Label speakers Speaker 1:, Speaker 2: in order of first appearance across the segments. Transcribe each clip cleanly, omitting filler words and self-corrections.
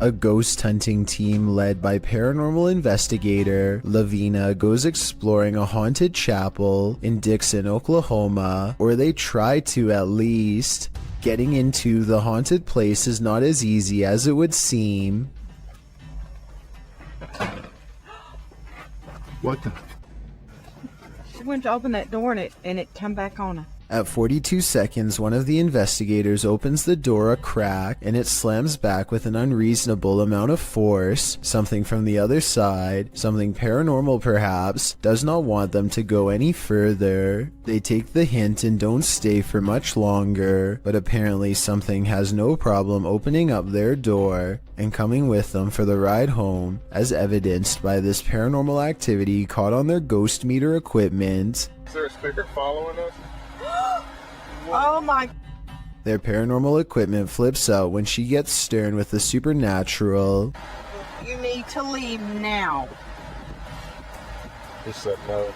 Speaker 1: A ghost hunting team led by paranormal investigator Lavina goes exploring a haunted chapel in Dixon, Oklahoma, or they try to at least. Getting into the haunted place is not as easy as it would seem.
Speaker 2: What the?
Speaker 3: She went to open that door and it come back on her.
Speaker 1: At 42 seconds, one of the investigators opens the door a crack and it slams back with an unreasonable amount of force. Something from the other side, something paranormal perhaps, does not want them to go any further. They take the hint and don't stay for much longer, but apparently something has no problem opening up their door and coming with them for the ride home, as evidenced by this paranormal activity caught on their ghost meter equipment.
Speaker 2: Is there a speaker following us?
Speaker 3: Oh my.
Speaker 1: Their paranormal equipment flips out when she gets stern with the supernatural.
Speaker 3: You need to leave now.
Speaker 2: He said no.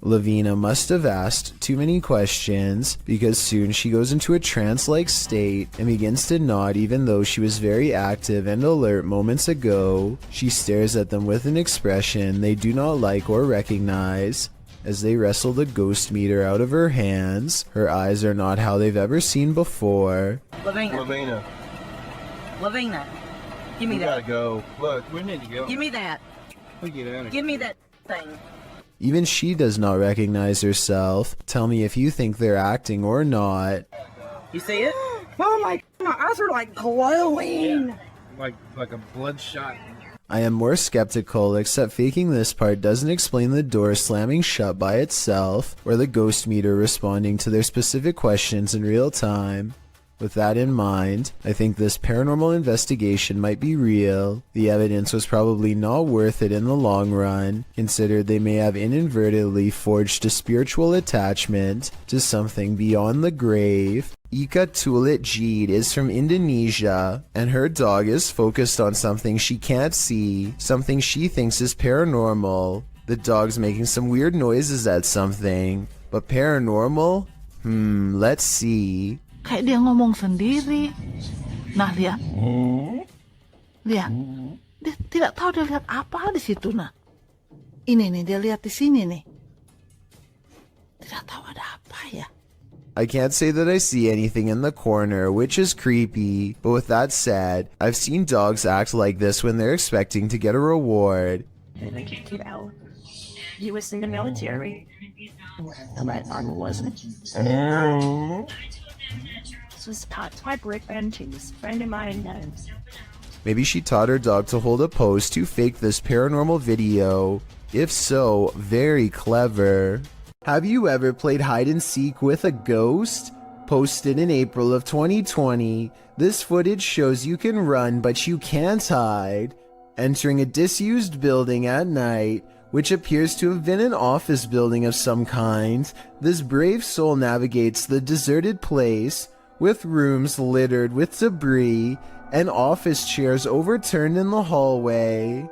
Speaker 1: Lavina must have asked too many questions because soon she goes into a trance-like state and begins to nod even though she was very active and alert moments ago. She stares at them with an expression they do not like or recognize. As they wrestle the ghost meter out of her hands, her eyes are not how they've ever seen before.
Speaker 3: Lavina. Give me
Speaker 2: We
Speaker 3: that.
Speaker 2: gotta go. Look, we need to go.
Speaker 3: Give me that.
Speaker 2: We get out of here.
Speaker 3: Give me that thing.
Speaker 1: Even she does not recognize herself. Tell me if you think they're acting or not.
Speaker 3: You see it? Oh my eyes are like glowing.
Speaker 2: Like a bloodshot.
Speaker 1: I am more skeptical, except faking this part doesn't explain the door slamming shut by itself, or the ghost meter responding to their specific questions in real time. With that in mind, I think this paranormal investigation might be real. The evidence was probably not worth it in the long run, considered they may have inadvertently forged a spiritual attachment to something beyond the grave. Ika Tulit Jeed is from Indonesia, and her dog is focused on something she can't see, something she thinks is paranormal. The dog's making some weird noises at something, but paranormal? Let's see.
Speaker 4: Kayak dia ngomong sendiri. Nah, lihat. Lihat. Dia tidak tahu dia lihat apa di situ, nah. Ini nih, dia lihat di sini nih. Tidak tahu ada apa ya.
Speaker 1: I can't say that I see anything in the corner, which is creepy, but with that said, I've seen dogs act like this when they're expecting to get a reward.
Speaker 5: You know, he was in the military. My arm wasn't. This was taught by Brick Benches, friend of mine knows.
Speaker 1: Maybe she taught her dog to hold a pose to fake this paranormal video. If so, very clever. Have you ever played hide and seek with a ghost? Posted in April of 2020, this footage shows you can run but you can't hide. Entering a disused building at night, which appears to have been an office building of some kind, this brave soul navigates the deserted place, with rooms littered with debris and office chairs overturned in the hallway.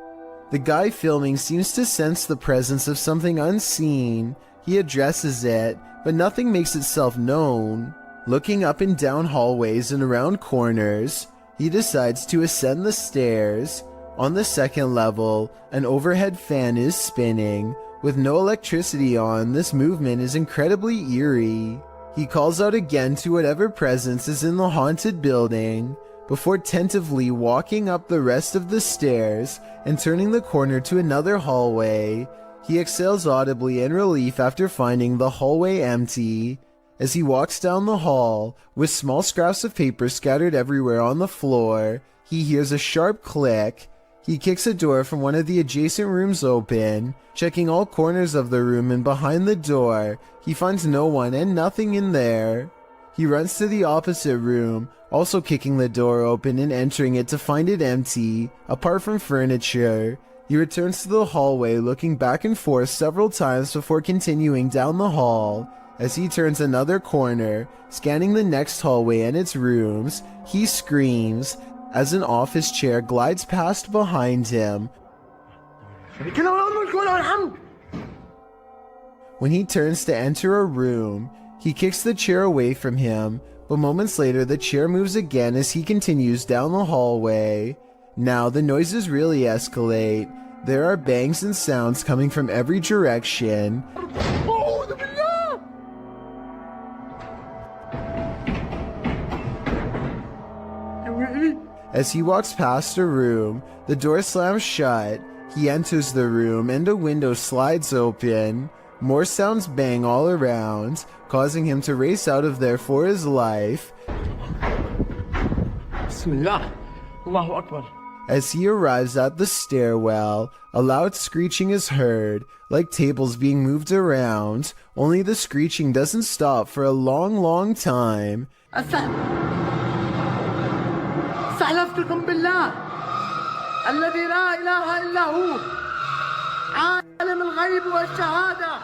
Speaker 1: The guy filming seems to sense the presence of something unseen. He addresses it, but nothing makes itself known. Looking up and down hallways and around corners, he decides to ascend the stairs. On the second level, an overhead fan is spinning. With no electricity on, this movement is incredibly eerie. He calls out again to whatever presence is in the haunted building, before tentatively walking up the rest of the stairs and turning the corner to another hallway. He exhales audibly in relief after finding the hallway empty. As he walks down the hall, with small scraps of paper scattered everywhere on the floor, he hears a sharp click. He kicks a door from one of the adjacent rooms open. Checking all corners of the room and behind the door, he finds no one and nothing in there. He runs to the opposite room, also kicking the door open and entering it to find it empty, apart from furniture. He returns to the hallway, looking back and forth several times before continuing down the hall. As he turns another corner, scanning the next hallway and its rooms, he screams as an office chair glides past behind him. When he turns to enter a room, he kicks the chair away from him, but moments later the chair moves again as he continues down the hallway. Now the noises really escalate. There are bangs and sounds coming from every direction. As he walks past a room, the door slams shut. He enters the room and a window slides open. More sounds bang all around, causing him to race out of there for his life.
Speaker 3: Bismillah. Allahu Akbar.
Speaker 1: As he arrives at the stairwell, a loud screeching is heard, like tables being moved around, only the screeching doesn't stop for a long time.
Speaker 3: استحلفتكم بالله الذي لا إله إلا هو عالم الغيب والشهادة.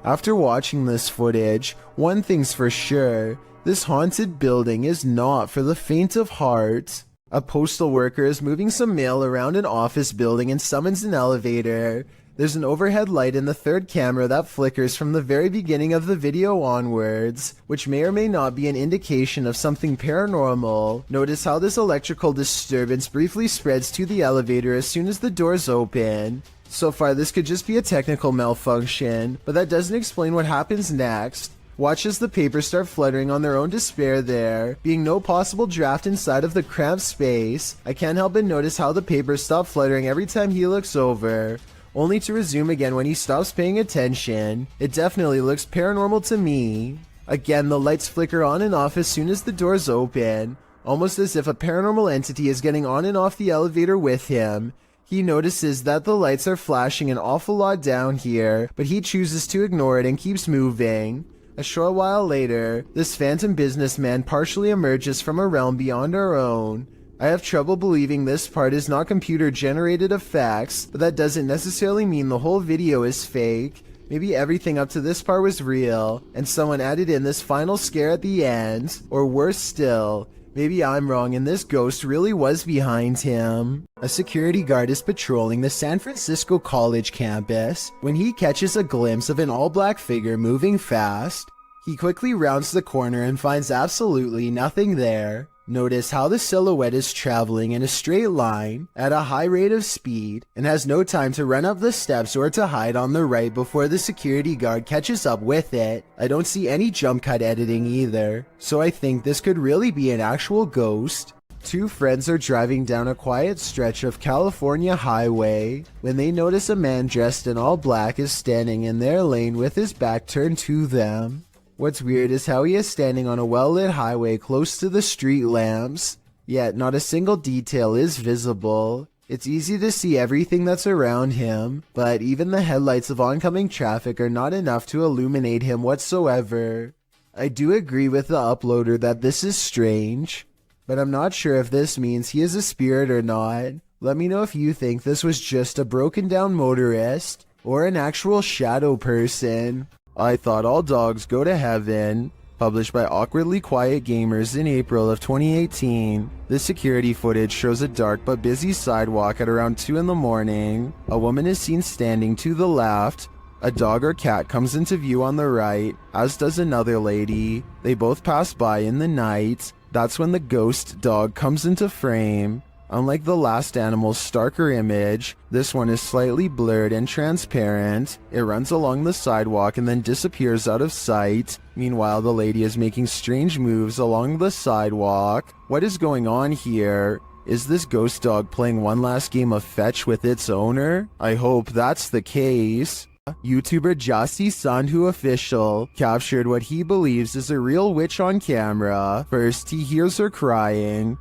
Speaker 1: After watching this footage, one thing's for sure, this haunted building is not for the faint of heart. A postal worker is moving some mail around an office building and summons an elevator. There's an overhead light in the third camera that flickers from the very beginning of the video onwards, which may or may not be an indication of something paranormal. Notice how this electrical disturbance briefly spreads to the elevator as soon as the doors open. So far this could just be a technical malfunction, but that doesn't explain what happens next. Watch as the papers start fluttering on their own despair there, being no possible draft inside of the cramped space. I can't help but notice how the papers stop fluttering every time he looks over, only to resume again when he stops paying attention. It definitely looks paranormal to me. Again, the lights flicker on and off as soon as the doors open, almost as if a paranormal entity is getting on and off the elevator with him. He notices that the lights are flashing an awful lot down here, but he chooses to ignore it and keeps moving. A short while later, this phantom businessman partially emerges from a realm beyond our own. I have trouble believing this part is not computer-generated effects, but that doesn't necessarily mean the whole video is fake. Maybe everything up to this part was real, and someone added in this final scare at the end. Or worse still, maybe I'm wrong and this ghost really was behind him. A security guard is patrolling the San Francisco College campus when he catches a glimpse of an all-black figure moving fast. He quickly rounds the corner and finds absolutely nothing there. Notice how the silhouette is traveling in a straight line at a high rate of speed and has no time to run up the steps or to hide on the right before the security guard catches up with it. I don't see any jump cut editing either, so I think this could really be an actual ghost. Two friends are driving down a quiet stretch of California highway when they notice a man dressed in all black is standing in their lane with his back turned to them. What's weird is how he is standing on a well-lit highway close to the street lamps, yet not a single detail is visible. It's easy to see everything that's around him, but even the headlights of oncoming traffic are not enough to illuminate him whatsoever. I do agree with the uploader that this is strange, but I'm not sure if this means he is a spirit or not. Let me know if you think this was just a broken down motorist or an actual shadow person. I Thought All Dogs Go to Heaven, published by Awkwardly Quiet Gamers in April of 2018. This security footage shows a dark but busy sidewalk at around 2 in the morning. A woman is seen standing to the left. A dog or cat comes into view on the right, as does another lady. They both pass by in the night. That's when the ghost dog comes into frame. Unlike the last animal's starker image, this one is slightly blurred and transparent. It runs along the sidewalk and then disappears out of sight. Meanwhile, the lady is making strange moves along the sidewalk. What is going on here? Is this ghost dog playing one last game of fetch with its owner? I hope that's the case. YouTuber Jasi Sandhu Official captured what he believes is a real witch on camera. First, he hears her crying.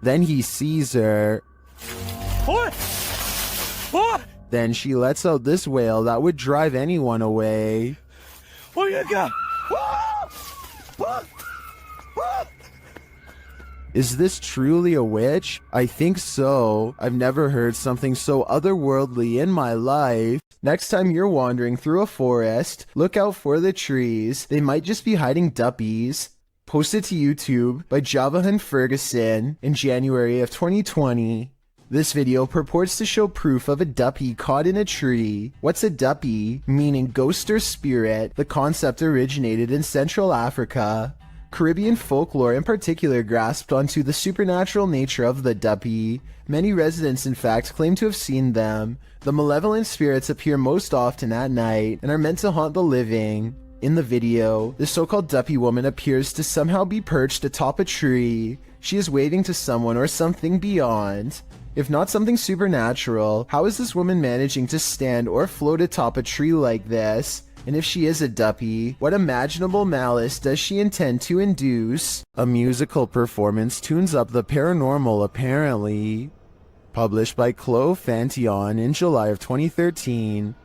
Speaker 1: Then he sees her.
Speaker 3: What? What?
Speaker 1: Then she lets out this wail that would drive anyone away.
Speaker 3: What you got?
Speaker 1: Is this truly a witch? I think so. I've never heard something so otherworldly in my life. Next time you're wandering through a forest, look out for the trees. They might just be hiding duppies. Posted to YouTube by Javahan Ferguson in January of 2020. This video purports to show proof of a duppy caught in a tree. What's a duppy? Meaning ghost or spirit. The concept originated in Central Africa. Caribbean folklore in particular grasped onto the supernatural nature of the duppy. Many residents, in fact, claim to have seen them. The malevolent spirits appear most often at night and are meant to haunt the living. In the video, the so-called duppy woman appears to somehow be perched atop a tree. She is waving to someone or something beyond. If not something supernatural, how is this woman managing to stand or float atop a tree like this? And if she is a duppy, what imaginable malice does she intend to induce? A musical performance tunes up the paranormal, apparently. Published by Chloe Fantion in July of 2013.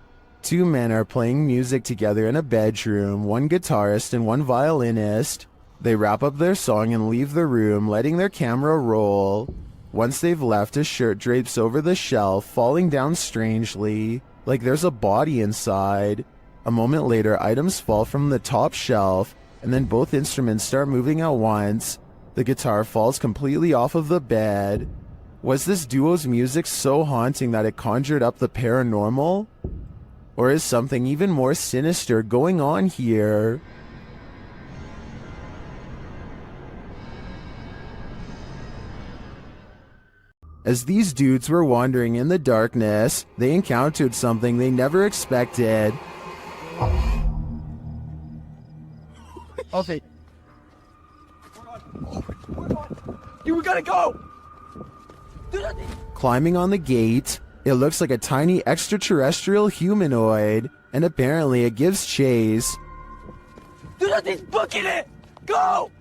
Speaker 1: Two men are playing music together in a bedroom, one guitarist and one violinist. They wrap up their song and leave the room, letting their camera roll. Once they've left, a shirt drapes over the shelf, falling down strangely, like there's a body inside. A moment later, items fall from the top shelf, and then both instruments start moving at once. The guitar falls completely off of the bed. Was this duo's music so haunting that it conjured up the paranormal? Or is something even more sinister going on here? As these dudes were wandering in the darkness, they encountered something they never expected.
Speaker 3: Okay. Dude, we gotta go!
Speaker 1: Climbing on the gate, it looks like a tiny extraterrestrial humanoid, and apparently it gives chase.
Speaker 3: Dude, he's booking it! Go!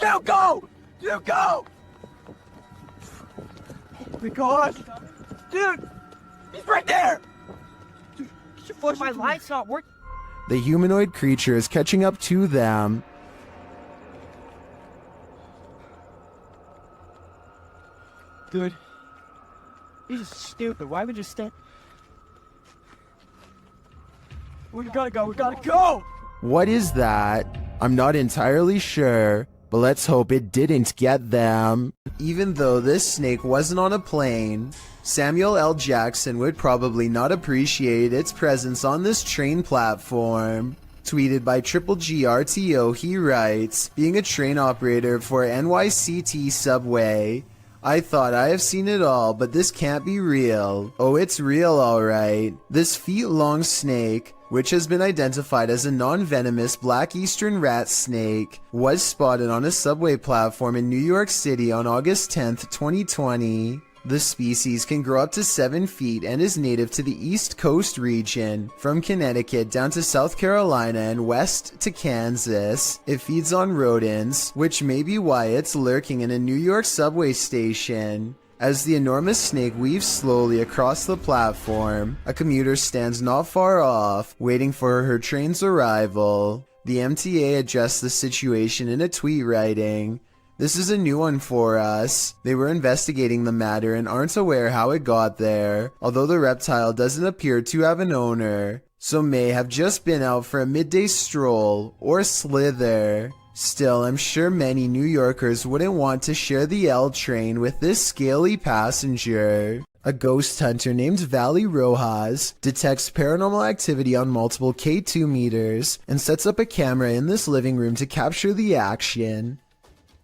Speaker 3: Now go! Dude, go! Oh my gosh! Dude! He's right there! Dude, my light's not working.
Speaker 1: The humanoid creature is catching up to them.
Speaker 3: Dude. This is stupid. Why would you stand? We gotta go. We gotta go!
Speaker 1: What is that? I'm not entirely sure, but let's hope it didn't get them. Even though this snake wasn't on a plane, Samuel L. Jackson would probably not appreciate its presence on this train platform. Tweeted by Triple GRTO, he writes, being a train operator for NYCT Subway, I thought I have seen it all, but this can't be real. Oh, it's real alright. This feet-long snake, which has been identified as a non-venomous black eastern rat snake, was spotted on a subway platform in New York City on August 10th, 2020. The species can grow up to 7 feet and is native to the East Coast region, from Connecticut down to South Carolina and west to Kansas. It feeds on rodents, which may be why it's lurking in a New York subway station. As the enormous snake weaves slowly across the platform, a commuter stands not far off, waiting for her train's arrival. The MTA addressed the situation in a tweet, writing, "This is a new one for us. They were investigating the matter and aren't aware how it got there, although the reptile doesn't appear to have an owner, so may have just been out for a midday stroll or slither. Still, I'm sure many New Yorkers wouldn't want to share the L train with this scaly passenger." A ghost hunter named Valley Rojas detects paranormal activity on multiple K2 meters and sets up a camera in this living room to capture the action.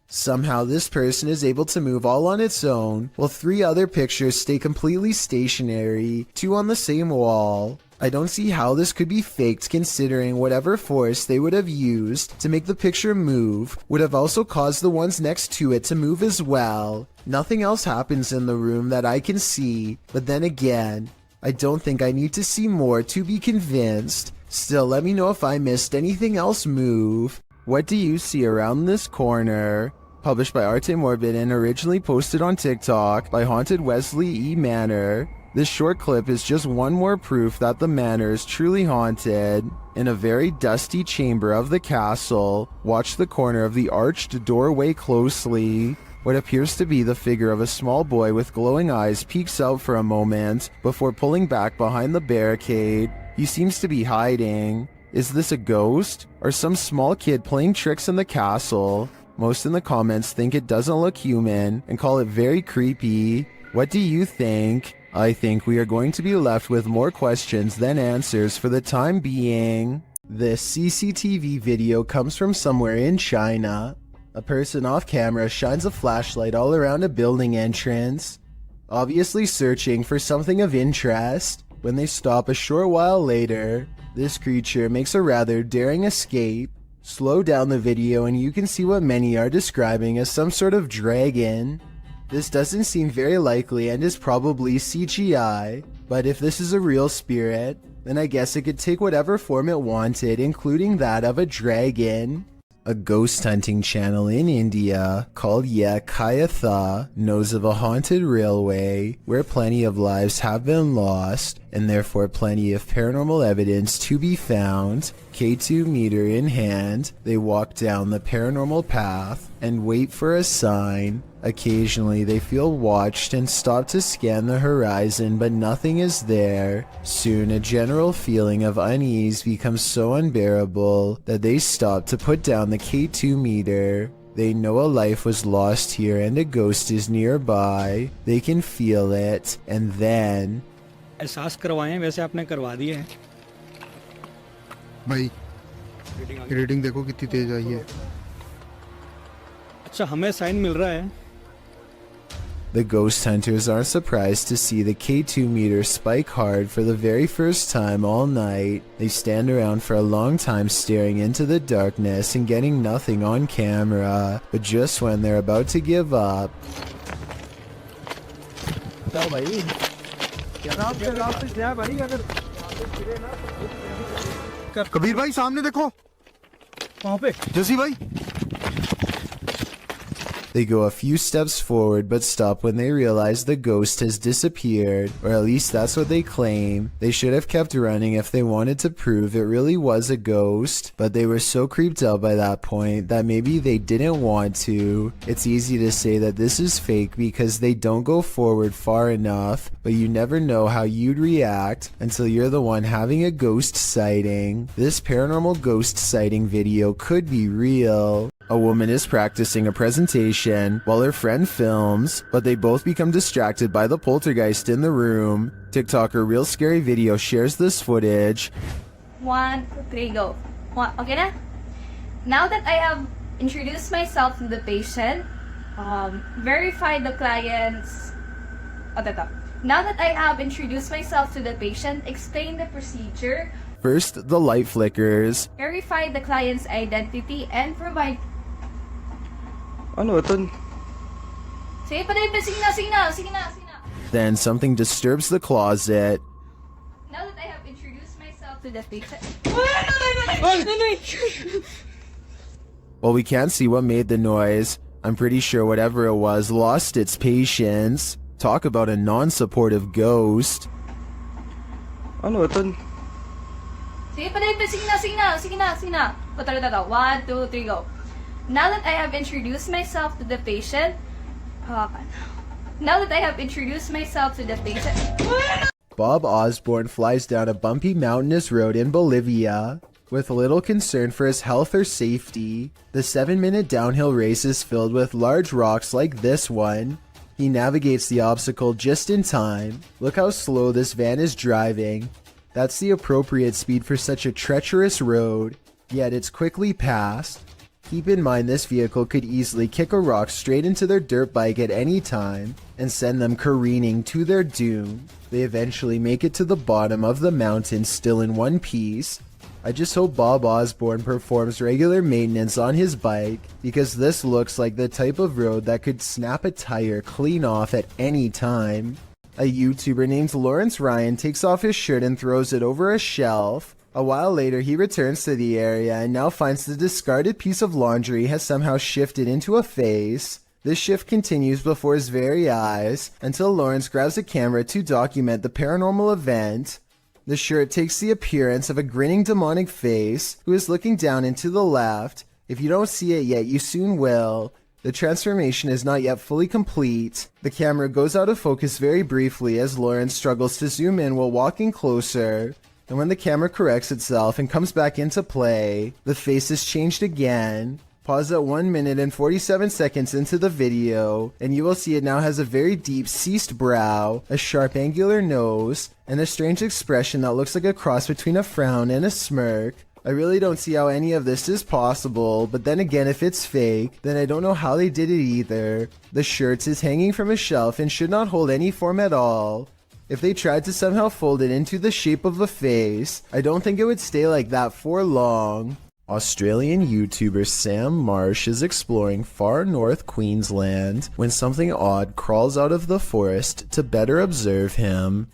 Speaker 1: Somehow this person is able to move all on its own, while 3 other pictures stay completely stationary, 2 on the same wall. I don't see how this could be faked, considering whatever force they would have used to make the picture move would have also caused the ones next to it to move as well. Nothing else happens in the room that I can see, but then again, I don't think I need to see more to be convinced. Still, let me know if I missed anything else move. What do you see around this corner? Published by Arte Morbid and originally posted on TikTok by Haunted Wesley E. Manor. This short clip is just one more proof that the manor is truly haunted. In a very dusty chamber of the castle, watch the corner of the arched doorway closely. What appears to be the figure of a small boy with glowing eyes peeks out for a moment before pulling back behind the barricade. He seems to be hiding. Is this a ghost? Or some small kid playing tricks in the castle? Most in the comments think it doesn't look human and call it very creepy. What do you think? I think we are going to be left with more questions than answers for the time being. This CCTV video comes from somewhere in China. A person off camera shines a flashlight all around a building entrance, obviously searching for something of interest. When they stop a short while later, this creature makes a rather daring escape. Slow down the video and you can see what many are describing as some sort of dragon. This doesn't seem very likely and is probably CGI, but if this is a real spirit, then I guess it could take whatever form it wanted, including that of a dragon. A ghost hunting channel in India called Ye Kayatha knows of a haunted railway where plenty of lives have been lost and therefore plenty of paranormal evidence to be found. K2 meter in hand, they walk down the paranormal path and wait for a sign. Occasionally they feel watched and stop to scan the horizon, but nothing is there. Soon a general feeling of unease becomes so unbearable that they stop to put down the K2 meter. They know a life was lost here and a ghost is nearby. They can feel it, and then
Speaker 6: एहसास करवाएं वैसे आपने करवा दिए हैं
Speaker 7: भाई reading देखो कितनी तेज आई है
Speaker 6: अच्छा हमें साइन मिल रहा है
Speaker 1: the ghost hunters aren't surprised to see the K2 meter spike hard for the very first time all night. They stand around for a long time staring into the darkness and getting nothing on camera, but just when they're about to give up,
Speaker 7: Kabir भाई सामने देखो
Speaker 6: वहाँ पे
Speaker 7: जसी भाई
Speaker 1: they go a few steps forward but stop when they realize the ghost has disappeared, or at least that's what they claim. They should have kept running if they wanted to prove it really was a ghost, but they were so creeped out by that point that maybe they didn't want to. It's easy to say that this is fake because they don't go forward far enough, but you never know how you'd react until you're the one having a ghost sighting. This paranormal ghost sighting video could be real. A woman is practicing a presentation while her friend films, but they both become distracted by the poltergeist in the room. TikToker Real Scary Video shares this footage.
Speaker 5: 1, 2, 3, go. Okay na? Now that I have introduced myself to the patient, verified the client's... Now that I have introduced myself to the patient, explain the procedure,
Speaker 1: First, the light flickers.
Speaker 5: verify the client's identity, and provide...
Speaker 7: ano ito
Speaker 5: Sige pa rin, sige na.
Speaker 1: Then something disturbs the closet.
Speaker 5: Now that I have introduced myself to the patient...
Speaker 1: While we can't see what made the noise, I'm pretty sure whatever it was lost its patience. Talk about a non-supportive ghost.
Speaker 7: ano ito
Speaker 5: Sige pa rin, sige na. 1, 2, 3, go. Now that I have introduced myself to the patient... Now that I have introduced myself to the patient...
Speaker 1: Bob Osborne flies down a bumpy mountainous road in Bolivia. With little concern for his health or safety, the 7-minute downhill race is filled with large rocks like this one. He navigates the obstacle just in time. Look how slow this van is driving. That's the appropriate speed for such a treacherous road, yet it's quickly passed. Keep in mind this vehicle could easily kick a rock straight into their dirt bike at any time and send them careening to their doom. They eventually make it to the bottom of the mountain still in one piece. I just hope Bob Osborne performs regular maintenance on his bike, because this looks like the type of road that could snap a tire clean off at any time. A YouTuber named Lawrence Ryan takes off his shirt and throws it over a shelf. A while later, he returns to the area and now finds the discarded piece of laundry has somehow shifted into a face. This shift continues before his very eyes until Lawrence grabs a camera to document the paranormal event. The shirt takes the appearance of a grinning demonic face who is looking down and to the left. If you don't see it yet, you soon will. The transformation is not yet fully complete. The camera goes out of focus very briefly as Lawrence struggles to zoom in while walking closer. And when the camera corrects itself and comes back into play, the face is changed again. Pause at 1 minute and 47 seconds into the video, and you will see it now has a very deep, ceased brow, a sharp angular nose, and a strange expression that looks like a cross between a frown and a smirk. I really don't see how any of this is possible, but then again, if it's fake, then I don't know how they did it either. The shirt is hanging from a shelf and should not hold any form at all. If they tried to somehow fold it into the shape of a face, I don't think it would stay like that for long. Australian YouTuber Sam Marsh is exploring far north Queensland when something odd crawls out of the forest to better observe him.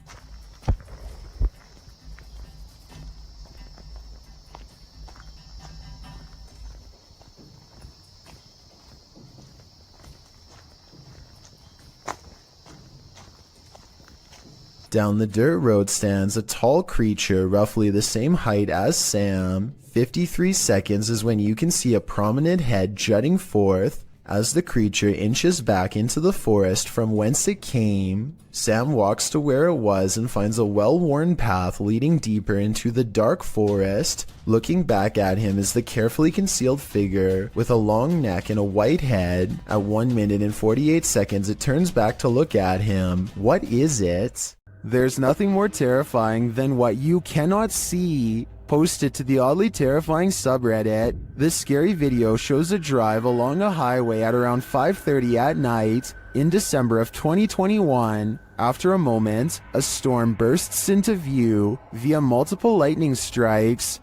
Speaker 1: Down the dirt road stands a tall creature roughly the same height as Sam. 53 seconds is when you can see a prominent head jutting forth as the creature inches back into the forest from whence it came. Sam walks to where it was and finds a well-worn path leading deeper into the dark forest. Looking back at him is the carefully concealed figure with a long neck and a white head. At 1 minute and 48 seconds it turns back to look at him. What is it? There's nothing more terrifying than what you cannot see. Posted to the oddly terrifying subreddit, this scary video shows a drive along a highway at around 5:30 at night in December of 2021. After a moment, a storm bursts into view via multiple lightning strikes.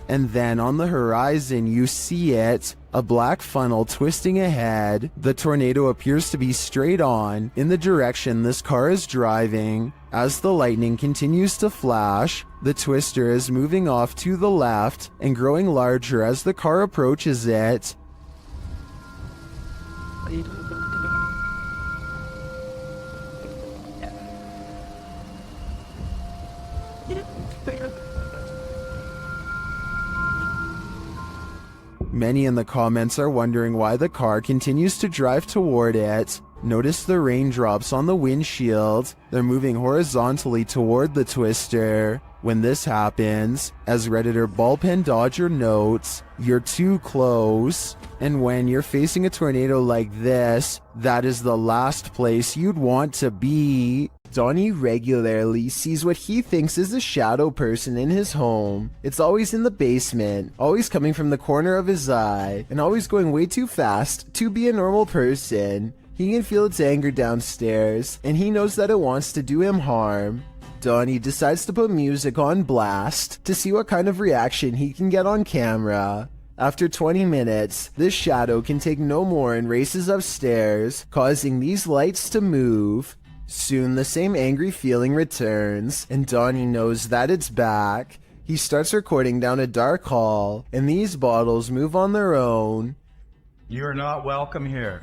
Speaker 1: And then on the horizon you see it, a black funnel twisting ahead. The tornado appears to be straight on in the direction this car is driving. As the lightning continues to flash, the twister is moving off to the left and growing larger as the car approaches it. Many in the comments are wondering why the car continues to drive toward it. Notice the raindrops on the windshield. They're moving horizontally toward the twister. When this happens, as Redditor Ballpen Dodger notes, you're too close. And when you're facing a tornado like this, that is the last place you'd want to be. Donnie regularly sees what he thinks is a shadow person in his home. It's always in the basement, always coming from the corner of his eye, and always going way too fast to be a normal person. He can feel its anger downstairs, and he knows that it wants to do him harm. Donnie decides to put music on blast to see what kind of reaction he can get on camera. After 20 minutes, this shadow can take no more and races upstairs, causing these lights to move. Soon the same angry feeling returns, and Donnie knows that it's back. He starts recording down a dark hall, and these bottles move on their own.
Speaker 8: You're not welcome here.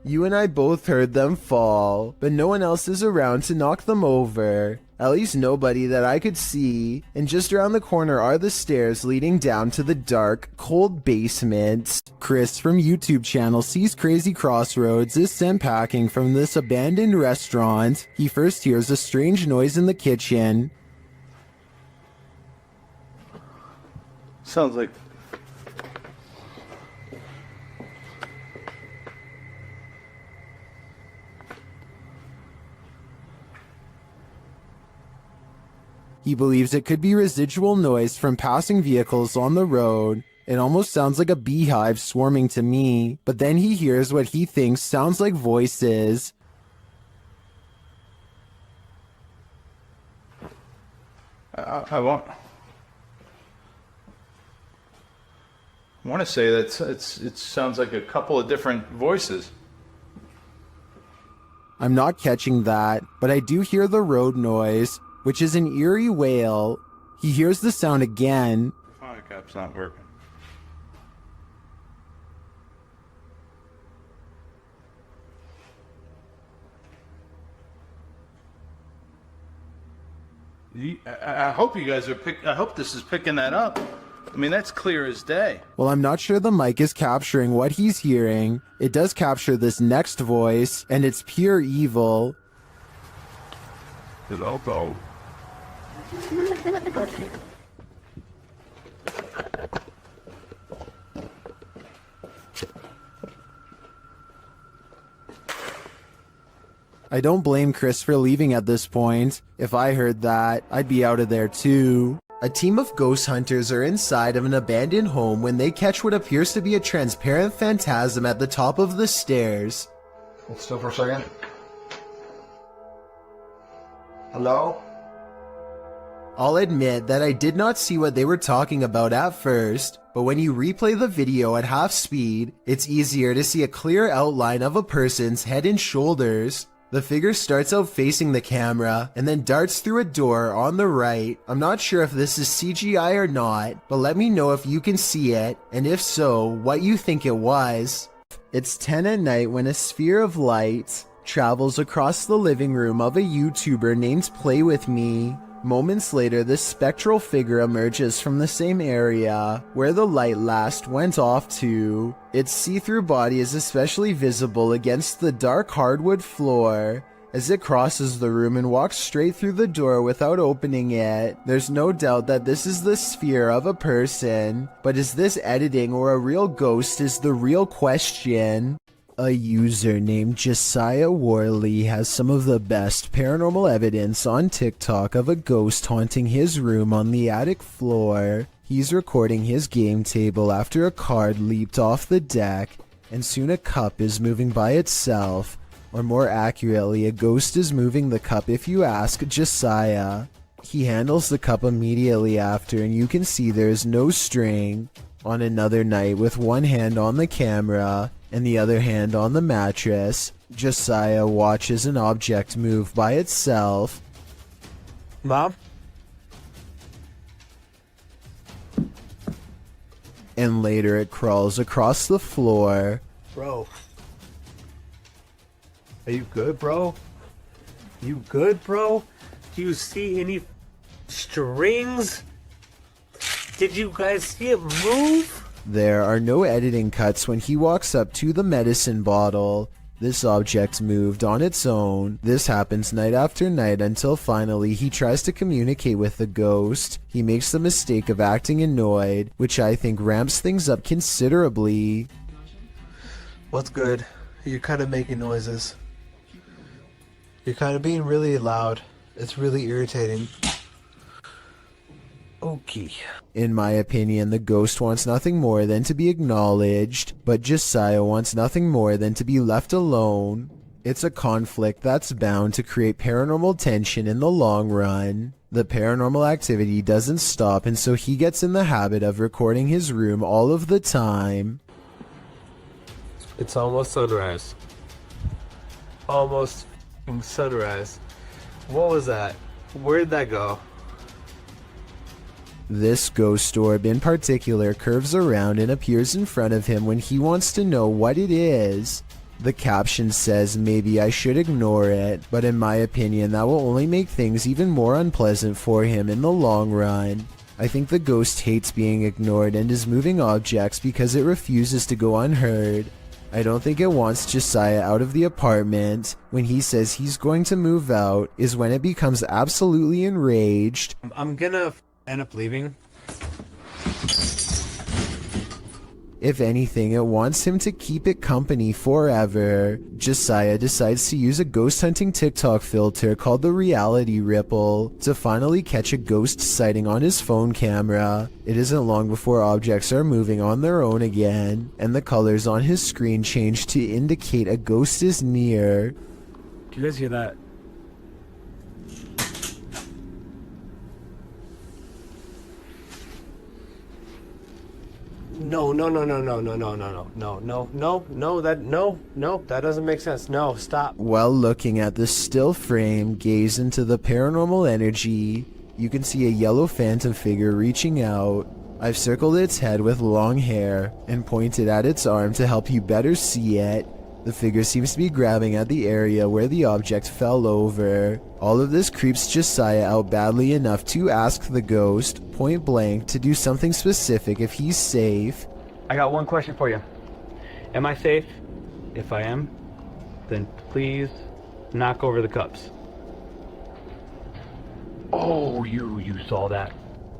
Speaker 1: You and I both heard them fall, but no one else is around to knock them over. At least nobody that I could see, and just around the corner are the stairs leading down to the dark, cold basement. Chris from YouTube channel Sees Crazy Crossroads is sent packing from this abandoned restaurant. He first hears a strange noise in the kitchen.
Speaker 7: Sounds like...
Speaker 1: He believes it could be residual noise from passing vehicles on the road. It almost sounds like a beehive swarming to me, but then he hears what he thinks sounds like voices.
Speaker 8: I want to say that it sounds like a couple of different voices.
Speaker 1: I'm not catching that, but I do hear the road noise, which is an eerie wail. He hears the sound again.
Speaker 8: Fire cap's not working. I hope you guys are I hope this is picking that up. I mean, that's clear as day.
Speaker 1: Well, I'm not sure the mic is capturing what he's hearing. It does capture this next voice, and it's pure evil. I don't blame Chris for leaving at this point. If I heard that, I'd be out of there too. A team of ghost hunters are inside of an abandoned home when they catch what appears to be a transparent phantasm at the top of the stairs.
Speaker 7: Hold still for a second. Hello?
Speaker 1: I'll admit that I did not see what they were talking about at first, but when you replay the video at half speed, it's easier to see a clear outline of a person's head and shoulders. The figure starts out facing the camera and then darts through a door on the right. I'm not sure if this is CGI or not, but let me know if you can see it, and if so, what you think it was. It's 10 at night when a sphere of light travels across the living room of a YouTuber named Play With Me. Moments later, this spectral figure emerges from the same area where the light last went off to. Its see-through body is especially visible against the dark hardwood floor as it crosses the room and walks straight through the door without opening it. There's no doubt that this is the sphere of a person, but is this editing or a real ghost is the real question. A user named Josiah Worley has some of the best paranormal evidence on TikTok of a ghost haunting his room on the attic floor. He's recording his game table after a card leaped off the deck, and soon a cup is moving by itself, or more accurately, a ghost is moving the cup if you ask Josiah. He handles the cup immediately after, and you can see there's no string. On another night, with one hand on the camera and the other hand on the mattress, Josiah watches an object move by itself.
Speaker 3: Mom?
Speaker 1: And later it crawls across the floor.
Speaker 3: Bro. Are you good, bro? You good, bro? Do you see any strings? Did you guys see it move?
Speaker 1: There are no editing cuts when he walks up to the medicine bottle. This object moved on its own. This happens night after night until finally he tries to communicate with the ghost. He makes the mistake of acting annoyed, which I think ramps things up considerably.
Speaker 9: What's good? You're kind of making noises. You're kind of being really loud. It's really irritating. Okay.
Speaker 1: In my opinion, the ghost wants nothing more than to be acknowledged, but Josiah wants nothing more than to be left alone. It's a conflict that's bound to create paranormal tension in the long run. The paranormal activity doesn't stop, and so he gets in the habit of recording his room all of the time.
Speaker 3: It's almost sunrise. Almost sunrise. What was that? Where'd that go?
Speaker 1: This ghost orb in particular curves around and appears in front of him when he wants to know what it is. The caption says maybe I should ignore it, but in my opinion that will only make things even more unpleasant for him in the long run. I think the ghost hates being ignored and is moving objects because it refuses to go unheard. I don't think it wants Josiah out of the apartment. When he says he's going to move out is when it becomes absolutely enraged.
Speaker 3: I'm gonna end up leaving.
Speaker 1: If anything, it wants him to keep it company forever. Josiah decides to use a ghost hunting TikTok filter called the reality ripple to finally catch a ghost sighting on his phone camera. It isn't long before objects are moving on their own again, and the colors on his screen change to indicate a ghost is near.
Speaker 6: Do you guys hear that?
Speaker 3: No, that doesn't make sense. No, stop.
Speaker 1: While looking at the still frame, gaze into the paranormal energy. You can see a yellow phantom figure reaching out. I've circled its head with long hair and pointed at its arm to help you better see it. The figure seems to be grabbing at the area where the object fell over. All of this creeps Josiah out badly enough to ask the ghost, point blank, to do something specific if he's safe.
Speaker 6: I got one question for you. Am I safe? If I am, then please knock over the cups. Oh, you saw that.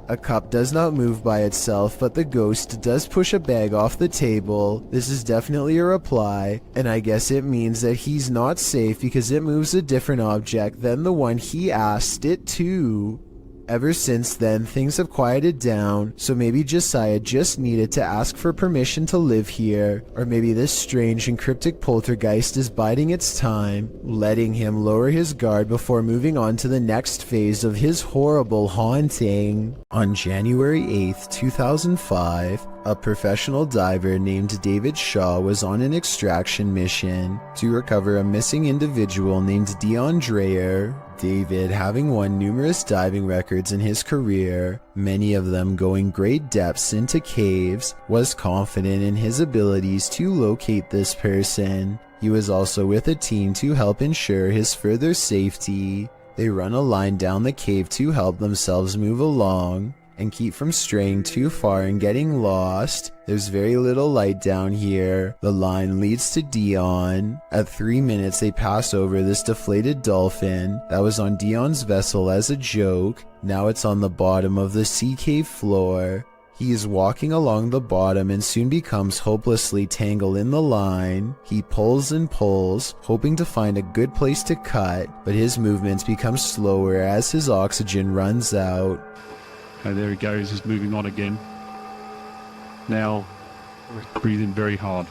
Speaker 1: A cup does not move by itself, but the ghost does push a bag off the table. This is definitely a reply, and I guess it means that he's not safe because it moves a different object than the one he asked it to. Ever since then, things have quieted down, so maybe Josiah just needed to ask for permission to live here, or maybe this strange and cryptic poltergeist is biding its time, letting him lower his guard before moving on to the next phase of his horrible haunting. On January 8th, 2005, a professional diver named David Shaw was on an extraction mission to recover a missing individual named Dion Dreyer. David, having won numerous diving records in his career, many of them going great depths into caves, was confident in his abilities to locate this person. He was also with a team to help ensure his further safety. They run a line down the cave to help themselves move along and keep from straying too far and getting lost. There's very little light down here. The line leads to Dion. At 3 minutes they pass over this deflated dolphin that was on Dion's vessel as a joke. Now it's on the bottom of the sea cave floor. He is walking along the bottom and soon becomes hopelessly tangled in the line. He pulls and pulls, hoping to find a good place to cut, but his movements become slower as his oxygen runs out.
Speaker 10: Oh, there he goes, he's moving on again. Now, breathing very hard.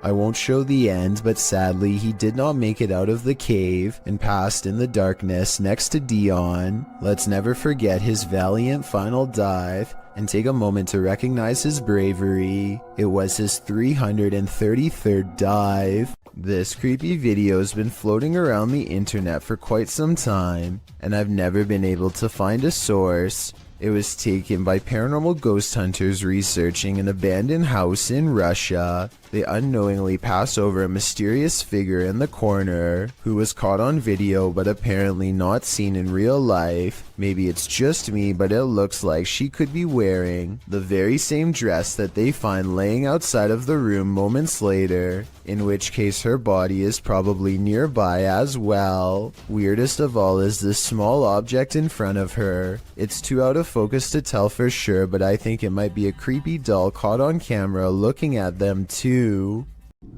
Speaker 1: I won't show the end, but sadly he did not make it out of the cave and passed in the darkness next to Dion. Let's never forget his valiant final dive and take a moment to recognize his bravery. It was his 333rd dive. This creepy video has been floating around the internet for quite some time, and I've never been able to find a source. It was taken by paranormal ghost hunters researching an abandoned house in Russia. They unknowingly pass over a mysterious figure in the corner who was caught on video but apparently not seen in real life. Maybe it's just me, but it looks like she could be wearing the very same dress that they find laying outside of the room moments later, in which case her body is probably nearby as well. Weirdest of all is this small object in front of her. It's too out of focus to tell for sure, but I think it might be a creepy doll caught on camera looking at them too.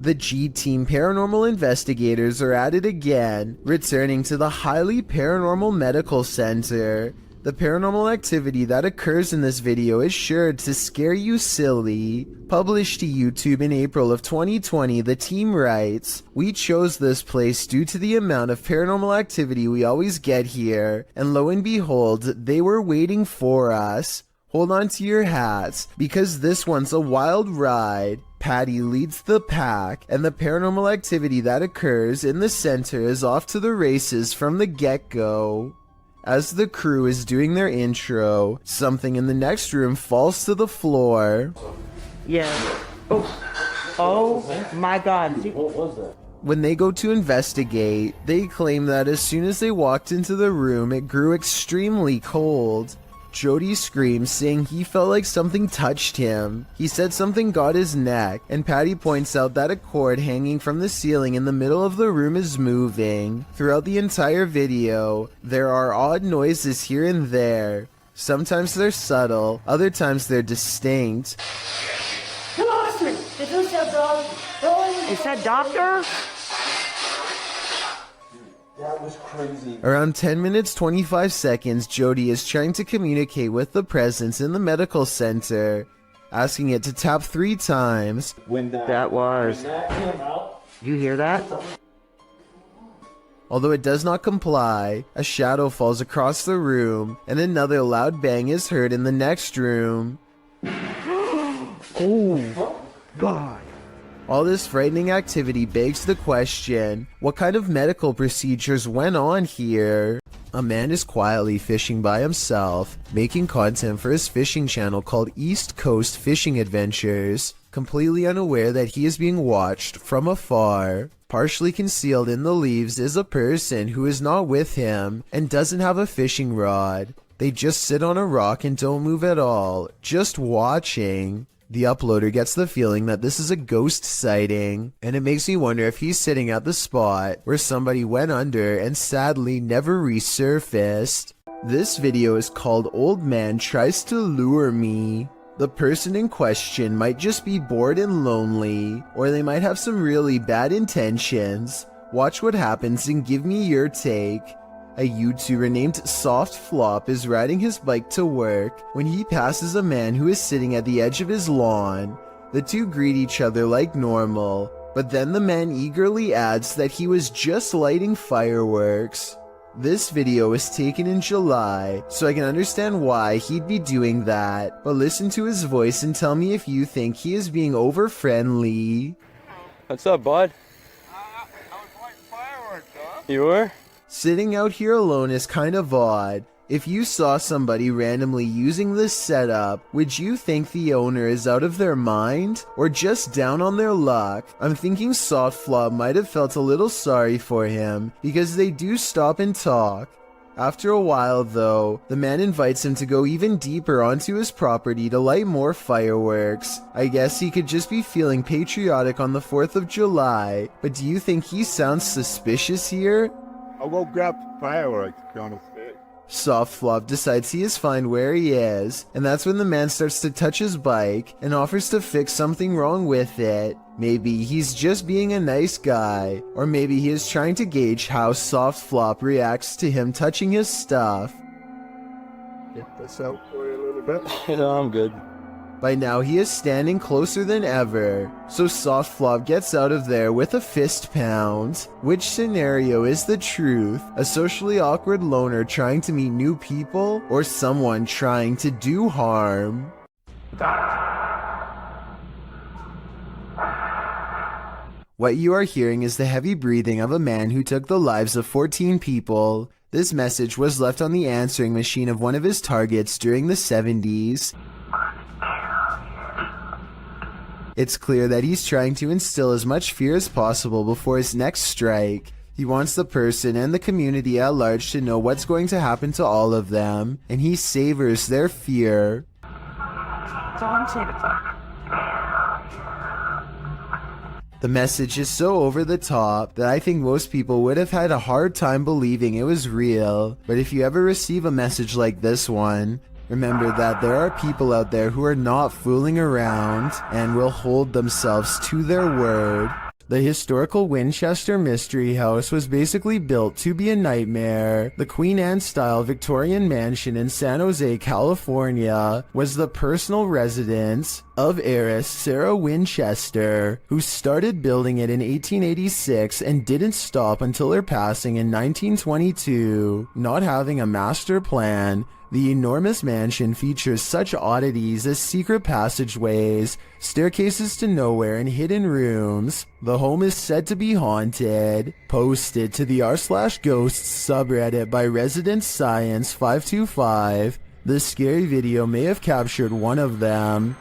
Speaker 1: The G-Team paranormal investigators are at it again, returning to the highly paranormal medical center. The paranormal activity that occurs in this video is sure to scare you silly. Published to YouTube in April of 2020, the team writes, "We chose this place due to the amount of paranormal activity we always get here, and lo and behold, they were waiting for us. Hold on to your hats, because this one's a wild ride." Patty leads the pack, and the paranormal activity that occurs in the center is off to the races from the get-go. As the crew is doing their intro, something in the next room falls to the floor.
Speaker 11: Yeah. Oh my God.
Speaker 2: What was that?
Speaker 1: When they go to investigate, they claim that as soon as they walked into the room, it grew extremely cold. Jody screams, saying he felt like something touched him. He said something got his neck, and Patty points out that a cord hanging from the ceiling in the middle of the room is moving. Throughout the entire video, there are odd noises here and there. Sometimes they're subtle, other times they're distinct.
Speaker 11: Is that doctor?
Speaker 7: That was crazy.
Speaker 1: Around 10 minutes 25 seconds, Jody is trying to communicate with the presence in the medical center, asking it to tap 3 times.
Speaker 7: When that
Speaker 11: came out. You hear that?
Speaker 1: Although it does not comply, a shadow falls across the room, and another loud bang is heard in the next room.
Speaker 11: Oh, God.
Speaker 1: All this frightening activity begs the question, what kind of medical procedures went on here? A man is quietly fishing by himself, making content for his fishing channel called East Coast Fishing Adventures, completely unaware that he is being watched from afar. Partially concealed in the leaves is a person who is not with him and doesn't have a fishing rod. They just sit on a rock and don't move at all, just watching. The uploader gets the feeling that this is a ghost sighting, and it makes me wonder if he's sitting at the spot where somebody went under and sadly never resurfaced. This video is called Old Man Tries to Lure Me. The person in question might just be bored and lonely, or they might have some really bad intentions. Watch what happens and give me your take. A YouTuber named Soft Flop is riding his bike to work when he passes a man who is sitting at the edge of his lawn. The two greet each other like normal, but then the man eagerly adds that he was just lighting fireworks. This video was taken in July, so I can understand why he'd be doing that, but listen to his voice and tell me if you think he is being over-friendly.
Speaker 6: What's up, bud?
Speaker 2: I was lighting fireworks, huh?
Speaker 6: You were?
Speaker 1: Sitting out here alone is kind of odd. If you saw somebody randomly using this setup, would you think the owner is out of their mind? Or just down on their luck? I'm thinking Soft Flop might have felt a little sorry for him, because they do stop and talk. After a while though, the man invites him to go even deeper onto his property to light more fireworks. I guess he could just be feeling patriotic on the 4th of July, but do you think he sounds suspicious here?
Speaker 12: I'll go grab fireworks, Jonathan.
Speaker 1: Soft Flop decides he is fine where he is, and that's when the man starts to touch his bike and offers to fix something wrong with it. Maybe he's just being a nice guy, or maybe he is trying to gauge how Soft Flop reacts to him touching his stuff.
Speaker 12: Get this out for you a little bit.
Speaker 6: No, I'm good.
Speaker 1: By now he is standing closer than ever, so Soft Flop gets out of there with a fist pound. Which scenario is the truth? A socially awkward loner trying to meet new people, or someone trying to do harm? What you are hearing is the heavy breathing of a man who took the lives of 14 people. This message was left on the answering machine of one of his targets during the 70s. It's clear that he's trying to instill as much fear as possible before his next strike. He wants the person and the community at large to know what's going to happen to all of them, and he savors their fear. The message is so over the top that I think most people would have had a hard time believing it was real. But if you ever receive a message like this one, remember that there are people out there who are not fooling around and will hold themselves to their word. The historical Winchester Mystery House was basically built to be a nightmare. The Queen Anne-style Victorian mansion in San Jose, California, was the personal residence of heiress Sarah Winchester, who started building it in 1886 and didn't stop until her passing in 1922. Not having a master plan, the enormous mansion features such oddities as secret passageways, staircases to nowhere, and hidden rooms. The home is said to be haunted. Posted to the r/ghosts subreddit by Resident Science 525. The scary video may have captured one of them.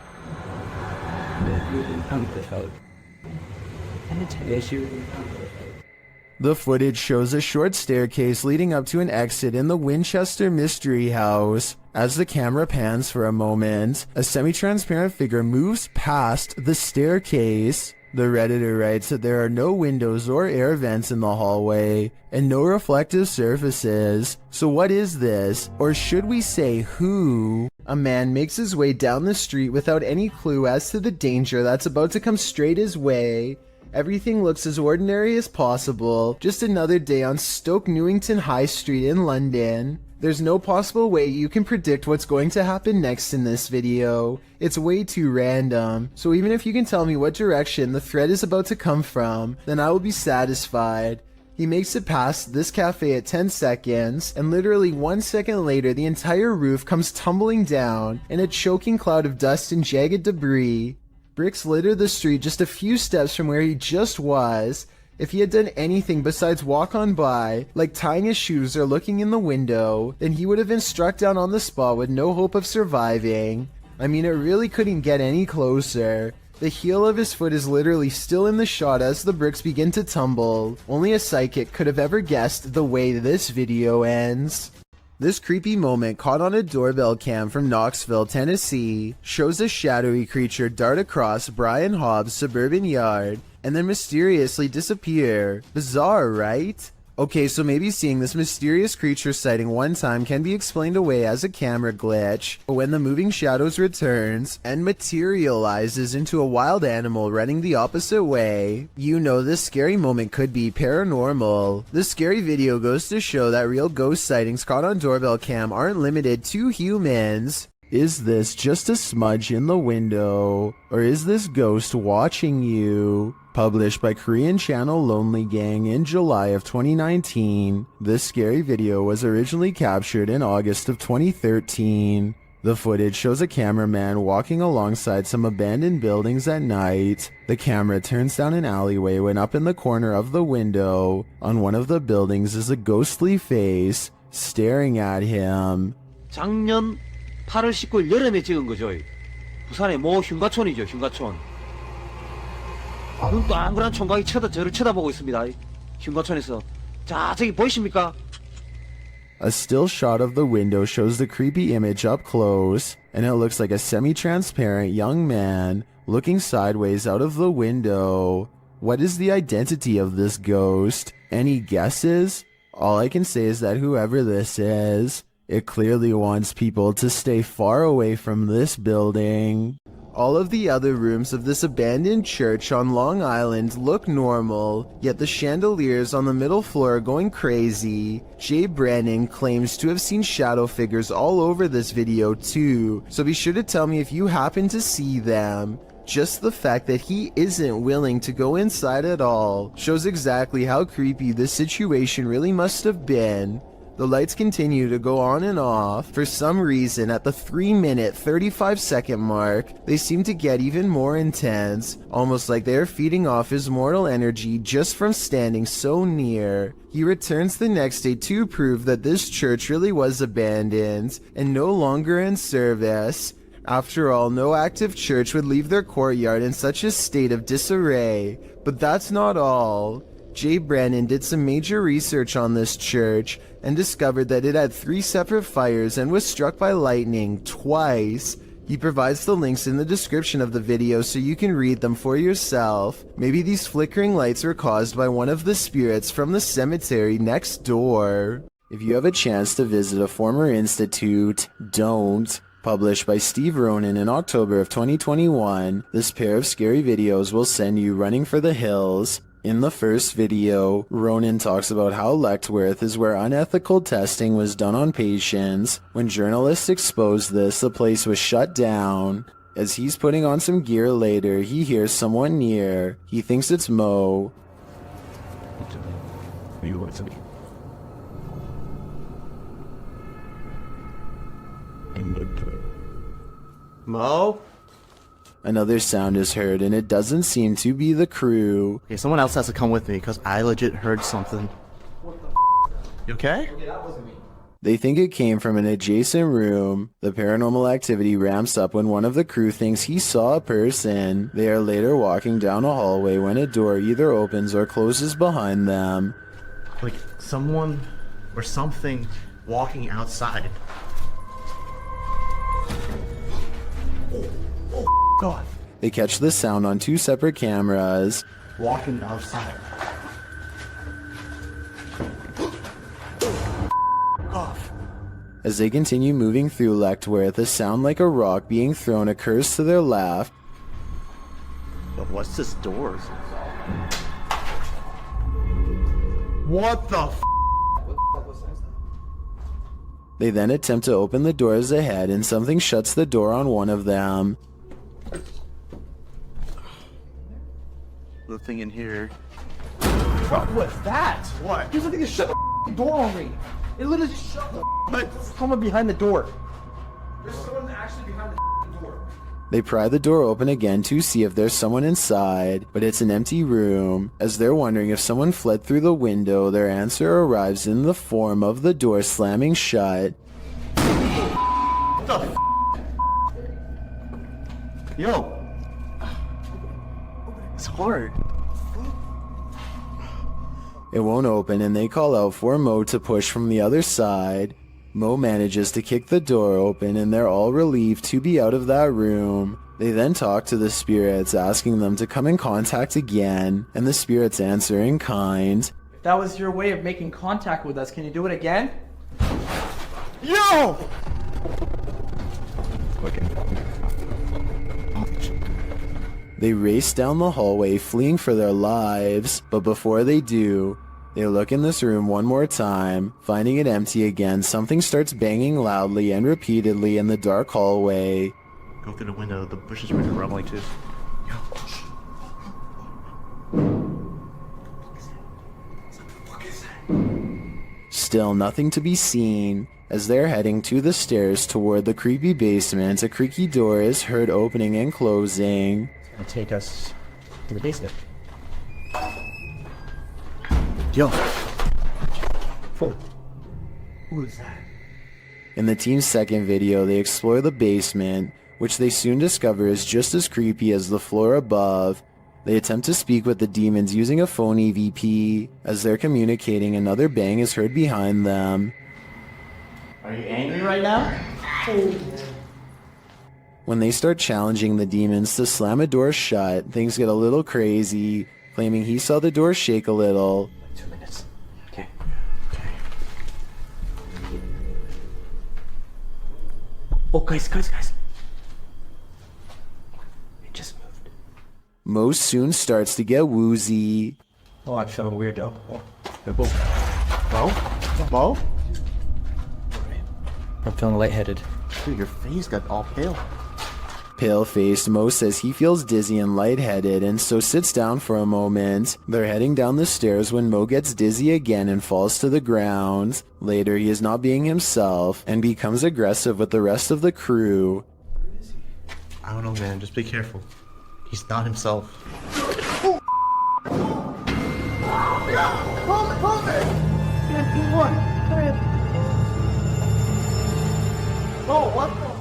Speaker 1: The footage shows a short staircase leading up to an exit in the Winchester Mystery House. As the camera pans for a moment, a semi-transparent figure moves past the staircase. The Redditor writes that there are no windows or air vents in the hallway, and no reflective surfaces. So what is this? Or should we say who? A man makes his way down the street without any clue as to the danger that's about to come straight his way. Everything looks as ordinary as possible, just another day on Stoke Newington High Street in London. There's no possible way you can predict what's going to happen next in this video. It's way too random, so even if you can tell me what direction the thread is about to come from, then I will be satisfied. He makes it past this cafe at 10 seconds, and literally 1 second later the entire roof comes tumbling down in a choking cloud of dust and jagged debris. Bricks litter the street just a few steps from where he just was. If he had done anything besides walk on by, like tying his shoes or looking in the window, then he would have been struck down on the spot with no hope of surviving. I mean, it really couldn't get any closer. The heel of his foot is literally still in the shot as the bricks begin to tumble. Only a psychic could have ever guessed the way this video ends. This creepy moment, caught on a doorbell cam from Knoxville, Tennessee, shows a shadowy creature dart across Brian Hobbs' suburban yard and then mysteriously disappear. Bizarre, right? Okay, so maybe seeing this mysterious creature sighting one time can be explained away as a camera glitch, but when the moving shadows returns and materializes into a wild animal running the opposite way, you know this scary moment could be paranormal. This scary video goes to show that real ghost sightings caught on doorbell cam aren't limited to humans. Is this just a smudge in the window, or is this ghost watching you? Published by Korean channel Lonely Gang in July of 2019, this scary video was originally captured in August of 2013. The footage shows a cameraman walking alongside some abandoned buildings at night. The camera turns down an alleyway when up in the corner of the window, on one of the buildings is a ghostly face staring at him.
Speaker 13: 작년 8월 19일 여름에 찍은 거죠. 부산의 모 흉가촌이죠, 흉가촌. 눈 동그란 총각이 저를 쳐다보고 있습니다. 흉가촌에서. 자, 저기 보이십니까?
Speaker 1: A still shot of the window shows the creepy image up close, and it looks like a semi-transparent young man looking sideways out of the window. What is the identity of this ghost? Any guesses? All I can say is that whoever this is, it clearly wants people to stay far away from this building. All of the other rooms of this abandoned church on Long Island look normal, yet the chandeliers on the middle floor are going crazy. Jay Brennan claims to have seen shadow figures all over this video too, so be sure to tell me if you happen to see them. Just the fact that he isn't willing to go inside at all shows exactly how creepy this situation really must have been. The lights continue to go on and off. For some reason, at the 3-minute 35-second mark, they seem to get even more intense, almost like they are feeding off his mortal energy just from standing so near. He returns the next day to prove that this church really was abandoned and no longer in service. After all, no active church would leave their courtyard in such a state of disarray. But that's not all. Jay Brennan did some major research on this church and discovered that it had 3 separate fires and was struck by lightning twice. He provides the links in the description of the video so you can read them for yourself. Maybe these flickering lights were caused by one of the spirits from the cemetery next door. If you have a chance to visit a former institute, don't. Published by Steve Ronan in October of 2021, this pair of scary videos will send you running for the hills. In the first video, Ronan talks about how Letchworth is where unethical testing was done on patients. When journalists exposed this, the place was shut down. As he's putting on some gear later, he hears someone near. He thinks it's Mo.
Speaker 12: You want to me?
Speaker 14: Mo?
Speaker 1: Another sound is heard, and it doesn't seem to be the crew.
Speaker 14: Okay, someone else has to come with me, because I legit heard something. You okay?
Speaker 1: They think it came from an adjacent room. The paranormal activity ramps up when one of the crew thinks he saw a person. They are later walking down a hallway when a door either opens or closes behind them.
Speaker 14: Like someone or something walking outside. God.
Speaker 1: They catch the sound on 2 separate cameras.
Speaker 14: Walking outside.
Speaker 1: As they continue moving through Letchworth, a sound like a rock being thrown occurs to their left.
Speaker 14: But what's this door? What the f?
Speaker 1: They then attempt to open the doors ahead, and something shuts the door on one of them.
Speaker 14: The thing in here.
Speaker 15: What was that? What? There's something to shut the door on me. It literally just shut the someone behind the door. There's someone actually behind the door.
Speaker 1: They pry the door open again to see if there's someone inside, but it's an empty room. As they're wondering if someone fled through the window, their answer arrives in the form of the door slamming shut.
Speaker 14: What the f? Yo. It's hard.
Speaker 1: It won't open, and they call out for Mo to push from the other side. Mo manages to kick the door open, and they're all relieved to be out of that room. They then talk to the spirits, asking them to come in contact again, and the spirits answer in kind.
Speaker 15: That was your way of making contact with us. Can you do it again?
Speaker 12: Yo!
Speaker 1: They race down the hallway, fleeing for their lives, but before they do, they look in this room one more time. Finding it empty again, something starts banging loudly and repeatedly in the dark hallway.
Speaker 14: Go through the window. The bushes were rumbling too.
Speaker 1: Still nothing to be seen. As they're heading to the stairs toward the creepy basement, a creaky door is heard opening and closing.
Speaker 16: It'll take us to the basement.
Speaker 14: Yo.
Speaker 16: Who is that?
Speaker 1: In the team's second video, they explore the basement, which they soon discover is just as creepy as the floor above. They attempt to speak with the demons using a phone EVP. As they're communicating, another bang is heard behind them.
Speaker 11: Are you angry right now?
Speaker 1: When they start challenging the demons to slam a door shut, things get a little crazy, claiming he saw the door shake a little.
Speaker 16: 2 minutes. Okay. Oh, guys. It just moved.
Speaker 1: Mo soon starts to get woozy.
Speaker 16: Oh, I'm feeling weird though.
Speaker 14: Bo?
Speaker 16: I'm feeling lightheaded.
Speaker 14: Dude, your face got all pale.
Speaker 1: Pale-faced, Mo says he feels dizzy and lightheaded and so sits down for a moment. They're heading down the stairs when Mo gets dizzy again and falls to the ground. Later, he is not being himself and becomes aggressive with the rest of the crew.
Speaker 14: I don't know, man. Just be careful. He's not himself.
Speaker 15: Hold it! What? Oh, what the?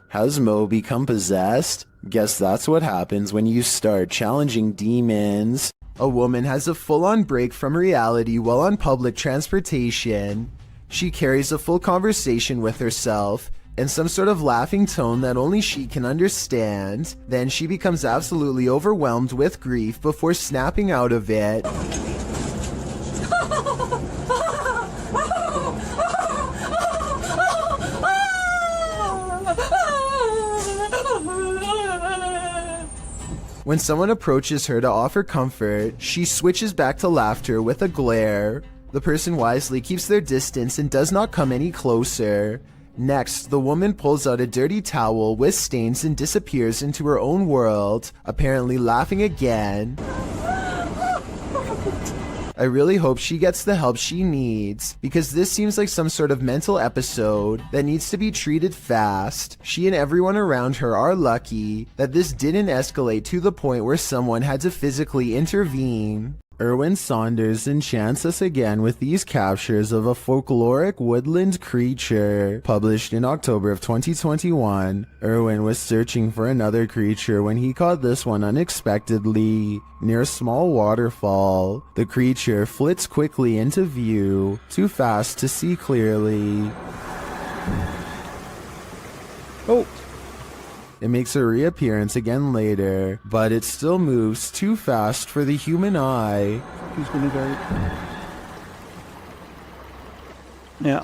Speaker 1: Has Mo become possessed? Guess that's what happens when you start challenging demons. A woman has a full-on break from reality while on public transportation. She carries a full conversation with herself in some sort of laughing tone that only she can understand. Then she becomes absolutely overwhelmed with grief before snapping out of it. When someone approaches her to offer comfort, she switches back to laughter with a glare. The person wisely keeps their distance and does not come any closer. Next, the woman pulls out a dirty towel with stains and disappears into her own world, apparently laughing again. I really hope she gets the help she needs, because this seems like some sort of mental episode that needs to be treated fast. She and everyone around her are lucky that this didn't escalate to the point where someone had to physically intervene. Erwin Saunders enchants us again with these captures of a folkloric woodland creature. Published in October of 2021, Erwin was searching for another creature when he caught this one unexpectedly near a small waterfall. The creature flits quickly into view, too fast to see clearly. Oh! It makes a reappearance again later, but it still moves too fast for the human eye.
Speaker 10: Who's gonna go? Yeah.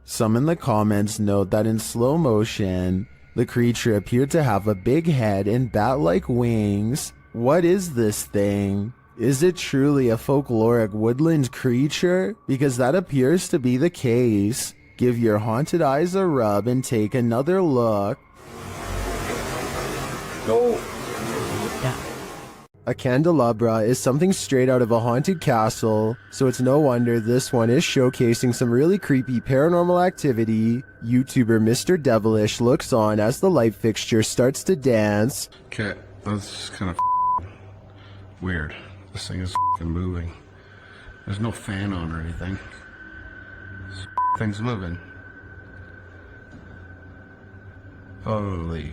Speaker 1: Some in the comments note that in slow motion, the creature appeared to have a big head and bat-like wings. What is this thing? Is it truly a folkloric woodland creature? Because that appears to be the case. Give your haunted eyes a rub and take another look.
Speaker 15: Go!
Speaker 1: A candelabra is something straight out of a haunted castle, so it's no wonder this one is showcasing some really creepy paranormal activity. YouTuber Mr. Devilish looks on as the light fixture starts to dance.
Speaker 17: Okay, that's kind of weird. This thing is moving. There's no fan on or anything. This thing's moving. Holy.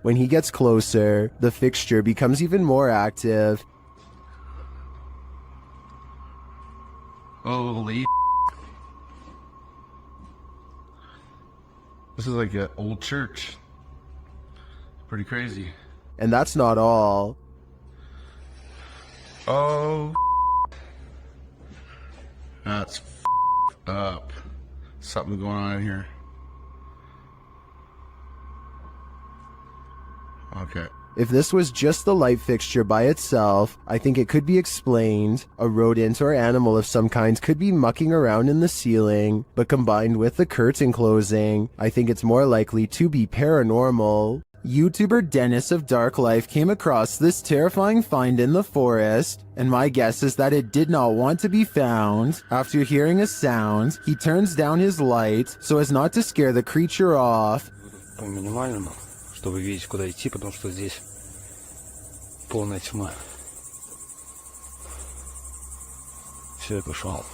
Speaker 1: When he gets closer, the fixture becomes even more active.
Speaker 17: Holy. This is like an old church. Pretty crazy.
Speaker 1: And that's not all.
Speaker 17: Oh. That's up. Something going on in here. Okay.
Speaker 1: If this was just the light fixture by itself, I think it could be explained. A rodent or animal of some kind could be mucking around in the ceiling, but combined with the curtain closing, I think it's more likely to be paranormal. YouTuber Dennis of Dark Life came across this terrifying find in the forest, and my guess is that it did not want to be found. After hearing a sound, he turns down his light so as not to scare the creature off.
Speaker 18: По минимальному, чтобы видеть, куда идти, потому что здесь полная тьма. Все, я пошел.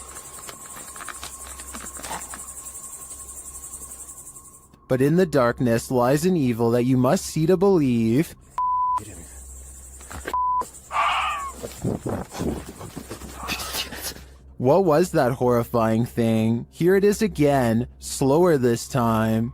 Speaker 1: But in the darkness lies an evil that you must see to believe. What was that horrifying thing? Here it is again, slower this time.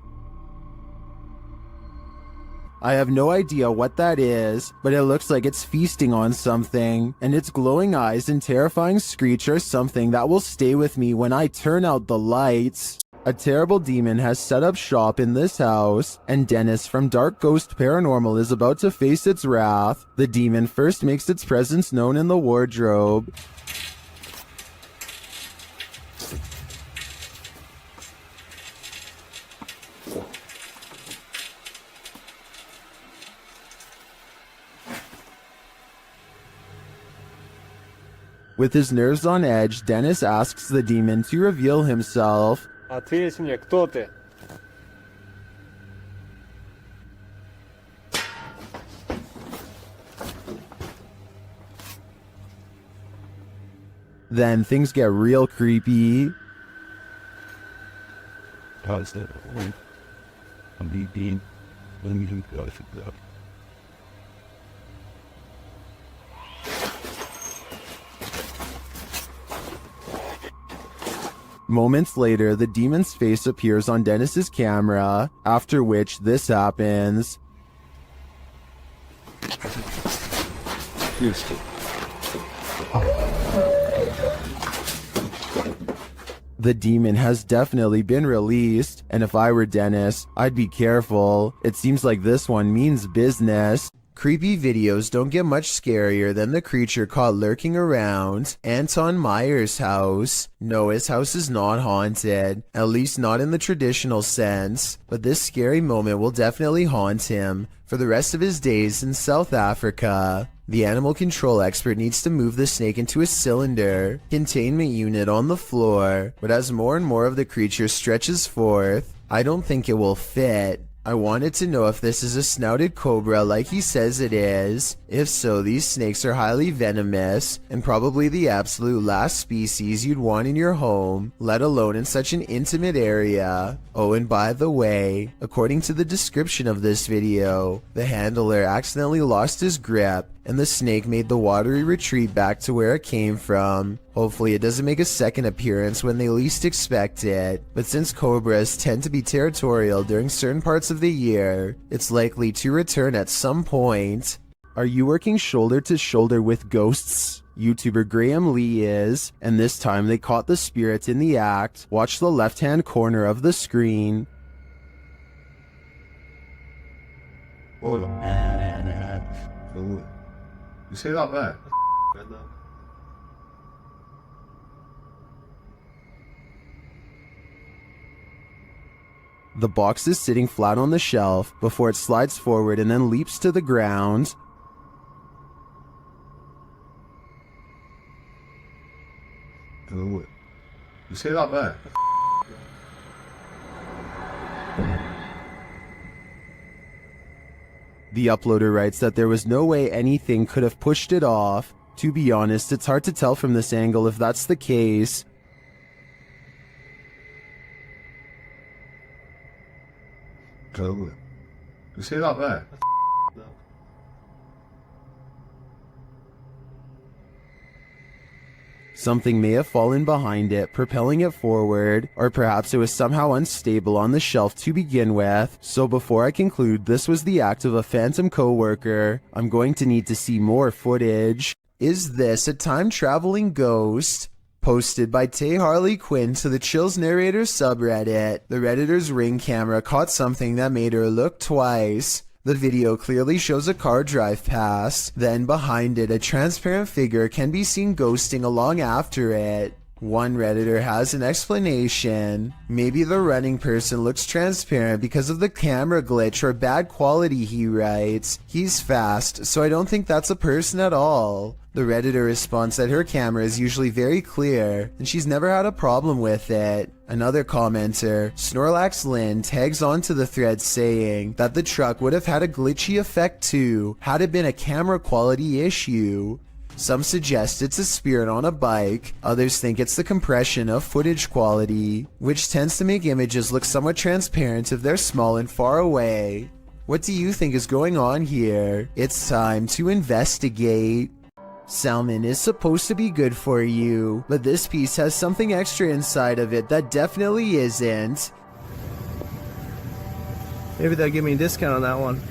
Speaker 1: I have no idea what that is, but it looks like it's feasting on something, and its glowing eyes and terrifying screech are something that will stay with me when I turn out the lights. A terrible demon has set up shop in this house, and Dennis from Dark Ghost Paranormal is about to face its wrath. The demon first makes its presence known in the wardrobe. With his nerves on edge, Dennis asks the demon to reveal himself.
Speaker 3: Ответь мне, кто ты?
Speaker 1: Then things get real creepy. Moments later, the demon's face appears on Dennis's camera, after which this happens. The demon has definitely been released, and if I were Dennis, I'd be careful. It seems like this one means business. Creepy videos don't get much scarier than the creature caught lurking around Anton Meyer's house. No, his house is not haunted, at least not in the traditional sense, but this scary moment will definitely haunt him for the rest of his days in South Africa. The animal control expert needs to move the snake into a cylinder containment unit on the floor, but as more and more of the creature stretches forth, I don't think it will fit. I wanted to know if this is a snouted cobra like he says it is. If so, these snakes are highly venomous and probably the absolute last species you'd want in your home, let alone in such an intimate area. Oh, and by the way, according to the description of this video, the handler accidentally lost his grip and the snake made the watery retreat back to where it came from. Hopefully it doesn't make a second appearance when they least expect it, but since cobras tend to be territorial during certain parts of the year, it's likely to return at some point. Are you working shoulder to shoulder with ghosts? YouTuber Graham Lee is, and this time they caught the spirit in the act. Watch the left-hand corner of the screen.
Speaker 17: You say that back.
Speaker 1: The box is sitting flat on the shelf before it slides forward and then leaps to the ground.
Speaker 17: You say that back.
Speaker 1: The uploader writes that there was no way anything could have pushed it off. To be honest, it's hard to tell from this angle if that's the case.
Speaker 17: You say that back.
Speaker 1: Something may have fallen behind it, propelling it forward, or perhaps it was somehow unstable on the shelf to begin with. So before I conclude this was the act of a phantom co-worker, I'm going to need to see more footage. Is this a time-traveling ghost? Posted by Tay Harley Quinn to the Chills Narrator subreddit, the Redditor's Ring camera caught something that made her look twice. The video clearly shows a car drive past, then behind it a transparent figure can be seen ghosting along after it. One Redditor has an explanation. Maybe the running person looks transparent because of the camera glitch or bad quality, he writes. He's fast, so I don't think that's a person at all. The Redditor responds that her camera is usually very clear, and she's never had a problem with it. Another commenter, Snorlax Lynn, tags onto the thread saying that the truck would have had a glitchy effect too, had it been a camera quality issue. Some suggest it's a spirit on a bike, others think it's the compression of footage quality, which tends to make images look somewhat transparent if they're small and far away. What do you think is going on here? It's time to investigate. Salmon is supposed to be good for you, but this piece has something extra inside of it that definitely isn't.
Speaker 19: Maybe they'll give me a discount on that one.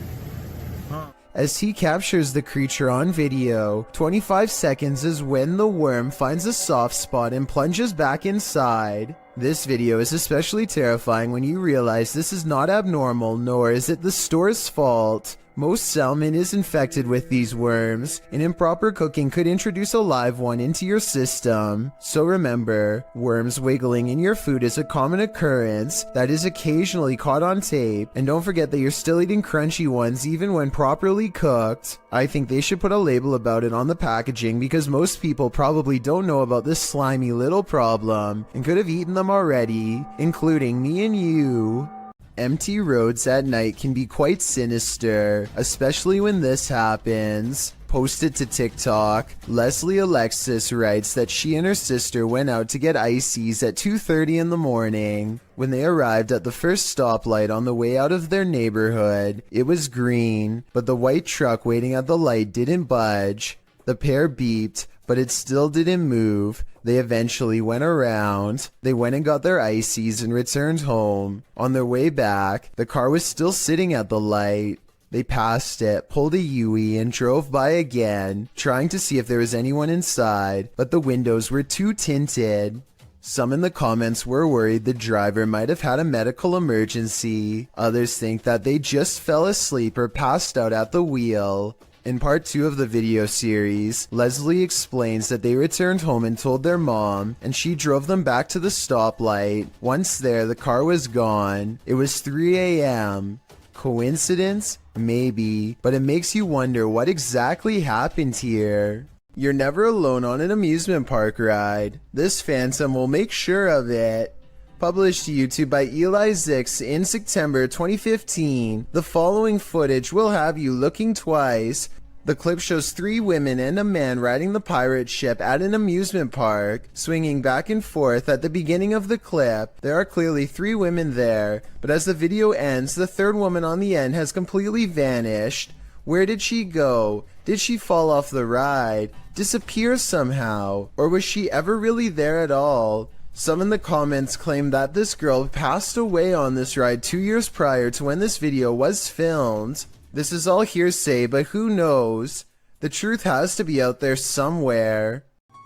Speaker 1: As he captures the creature on video, 25 seconds is when the worm finds a soft spot and plunges back inside. This video is especially terrifying when you realize this is not abnormal, nor is it the store's fault. Most salmon is infected with these worms, and improper cooking could introduce a live one into your system. So remember, worms wiggling in your food is a common occurrence that is occasionally caught on tape, and don't forget that you're still eating crunchy ones even when properly cooked. I think they should put a label about it on the packaging because most people probably don't know about this slimy little problem and could have eaten them already, including me and you. Empty roads at night can be quite sinister, especially when this happens. Posted to TikTok, Leslie Alexis writes that she and her sister went out to get ices at 2:30 in the morning. When they arrived at the first stoplight on the way out of their neighborhood, it was green, but the white truck waiting at the light didn't budge. The pair beeped, but it still didn't move. They eventually went around. They went and got their ices and returned home. On their way back, the car was still sitting at the light. They passed it, pulled a U-turn, and drove by again, trying to see if there was anyone inside, but the windows were too tinted. Some in the comments were worried the driver might have had a medical emergency. Others think that they just fell asleep or passed out at the wheel. In part 2 of the video series, Leslie explains that they returned home and told their mom, and she drove them back to the stoplight. Once there, the car was gone. It was 3 a.m. Coincidence? Maybe, but it makes you wonder what exactly happened here. You're never alone on an amusement park ride. This phantom will make sure of it. Published to YouTube by Eli Zix in September 2015, the following footage will have you looking twice. The clip shows 3 women and a man riding the pirate ship at an amusement park, swinging back and forth. At the beginning of the clip, there are clearly 3 women there, but as the video ends, the 3rd woman on the end has completely vanished. Where did she go? Did she fall off the ride? Disappear somehow? Or was she ever really there at all? Some in the comments claim that this girl passed away on this ride 2 years prior to when this video was filmed. This is all hearsay, but who knows? The truth has to be out there somewhere.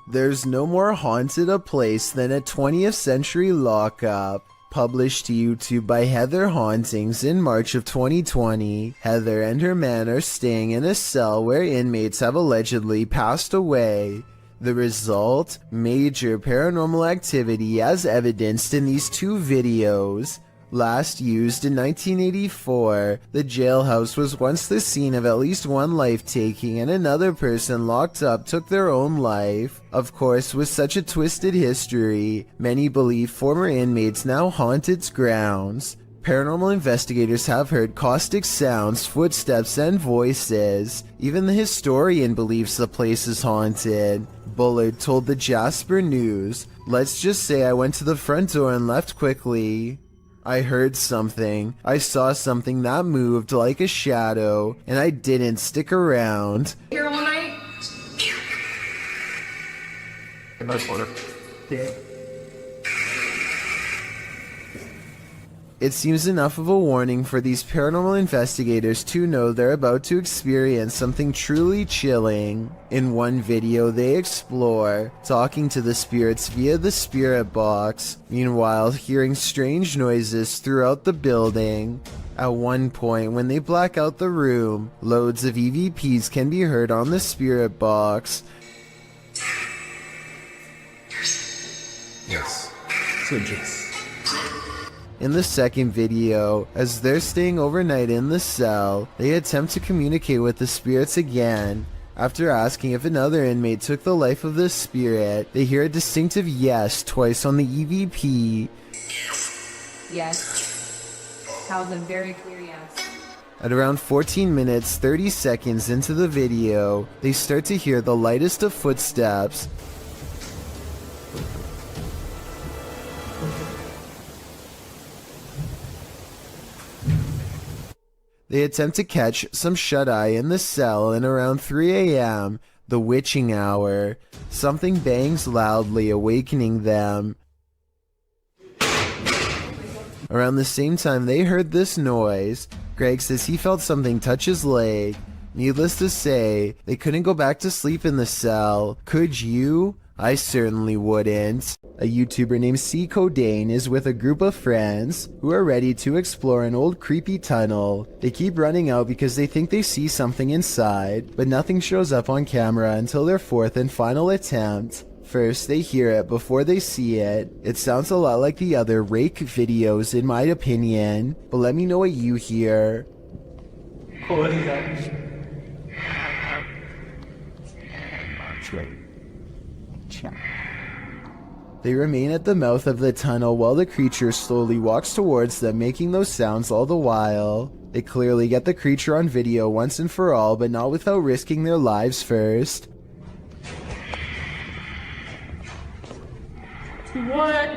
Speaker 1: There's no more haunted a place than a 20th century lockup. Published to YouTube by Heather Hauntings in March of 2020. Heather and her man are staying in a cell where inmates have allegedly passed away. The result? Major paranormal activity as evidenced in these 2 videos. Last used in 1984, the jailhouse was once the scene of at least one life-taking, and another person locked up took their own life. Of course, with such a twisted history, many believe former inmates now haunt its grounds. Paranormal investigators have heard caustic sounds, footsteps, and voices. Even the historian believes the place is haunted. Bullard told the Jasper News, "Let's just say I went to the front door and left quickly. I heard something. I saw something that moved like a shadow, and I didn't stick around."
Speaker 20: Here all night?
Speaker 19: Nice order.
Speaker 1: It seems enough of a warning for these paranormal investigators to know they're about to experience something truly chilling. In one video, they explore talking to the spirits via the spirit box, meanwhile hearing strange noises throughout the building. At one point, when they black out the room, loads of EVPs can be heard on the spirit box.
Speaker 12: Yes. So just.
Speaker 1: In the second video, as they're staying overnight in the cell, they attempt to communicate with the spirits again. After asking if another inmate took the life of the spirit, they hear a distinctive yes twice on the EVP.
Speaker 5: Yes. That was a very clear yes.
Speaker 1: At around 14 minutes 30 seconds into the video, they start to hear the lightest of footsteps. They attempt to catch some shut-eye in the cell, and around 3 a.m., the witching hour, something bangs loudly, awakening them. Around the same time they heard this noise, Greg says he felt something touch his leg. Needless to say, they couldn't go back to sleep in the cell. Could you? I certainly wouldn't. A YouTuber named C. Codain is with a group of friends who are ready to explore an old creepy tunnel. They keep running out because they think they see something inside, but nothing shows up on camera until their fourth and final attempt. First, they hear it before they see it. It sounds a lot like the other rake videos in my opinion, but let me know what you hear.
Speaker 3: What is that?
Speaker 1: They remain at the mouth of the tunnel while the creature slowly walks towards them, making those sounds all the while. They clearly get the creature on video once and for all, but not without risking their lives first.
Speaker 3: What?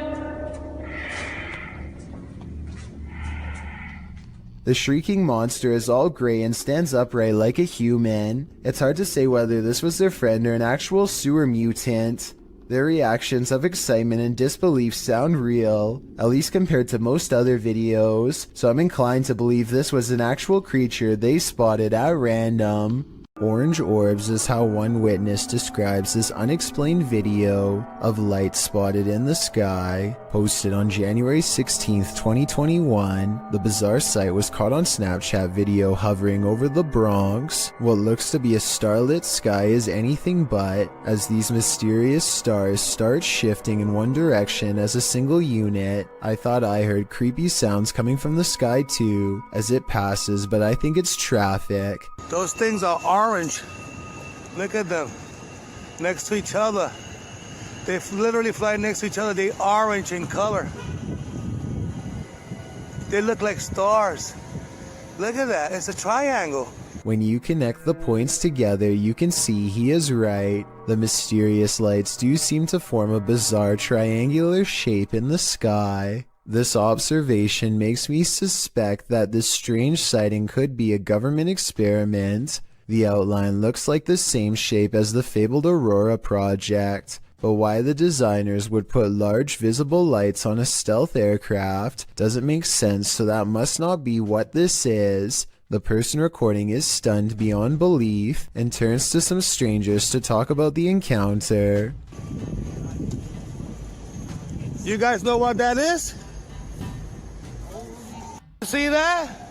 Speaker 1: The shrieking monster is all gray and stands upright like a human. It's hard to say whether this was their friend or an actual sewer mutant. Their reactions of excitement and disbelief sound real, at least compared to most other videos, so I'm inclined to believe this was an actual creature they spotted at random. Orange orbs is how one witness describes this unexplained video of light spotted in the sky. Posted on January 16th, 2021, the bizarre sight was caught on Snapchat video hovering over the Bronx. What looks to be a starlit sky is anything but, as these mysterious stars start shifting in one direction as a single unit. I thought I heard creepy sounds coming from the sky too, as it passes, but I think it's traffic.
Speaker 20: Those things are orange. Look at them. Next to each other. They literally fly next to each other. They're orange in color. They look like stars. Look at that. It's a triangle.
Speaker 1: When you connect the points together, you can see he is right. The mysterious lights do seem to form a bizarre triangular shape in the sky. This observation makes me suspect that this strange sighting could be a government experiment. The outline looks like the same shape as the fabled Aurora project, but why the designers would put large visible lights on a stealth aircraft doesn't make sense, so that must not be what this is. The person recording is stunned beyond belief and turns to some strangers to talk about the encounter.
Speaker 20: You guys know what that is? See that?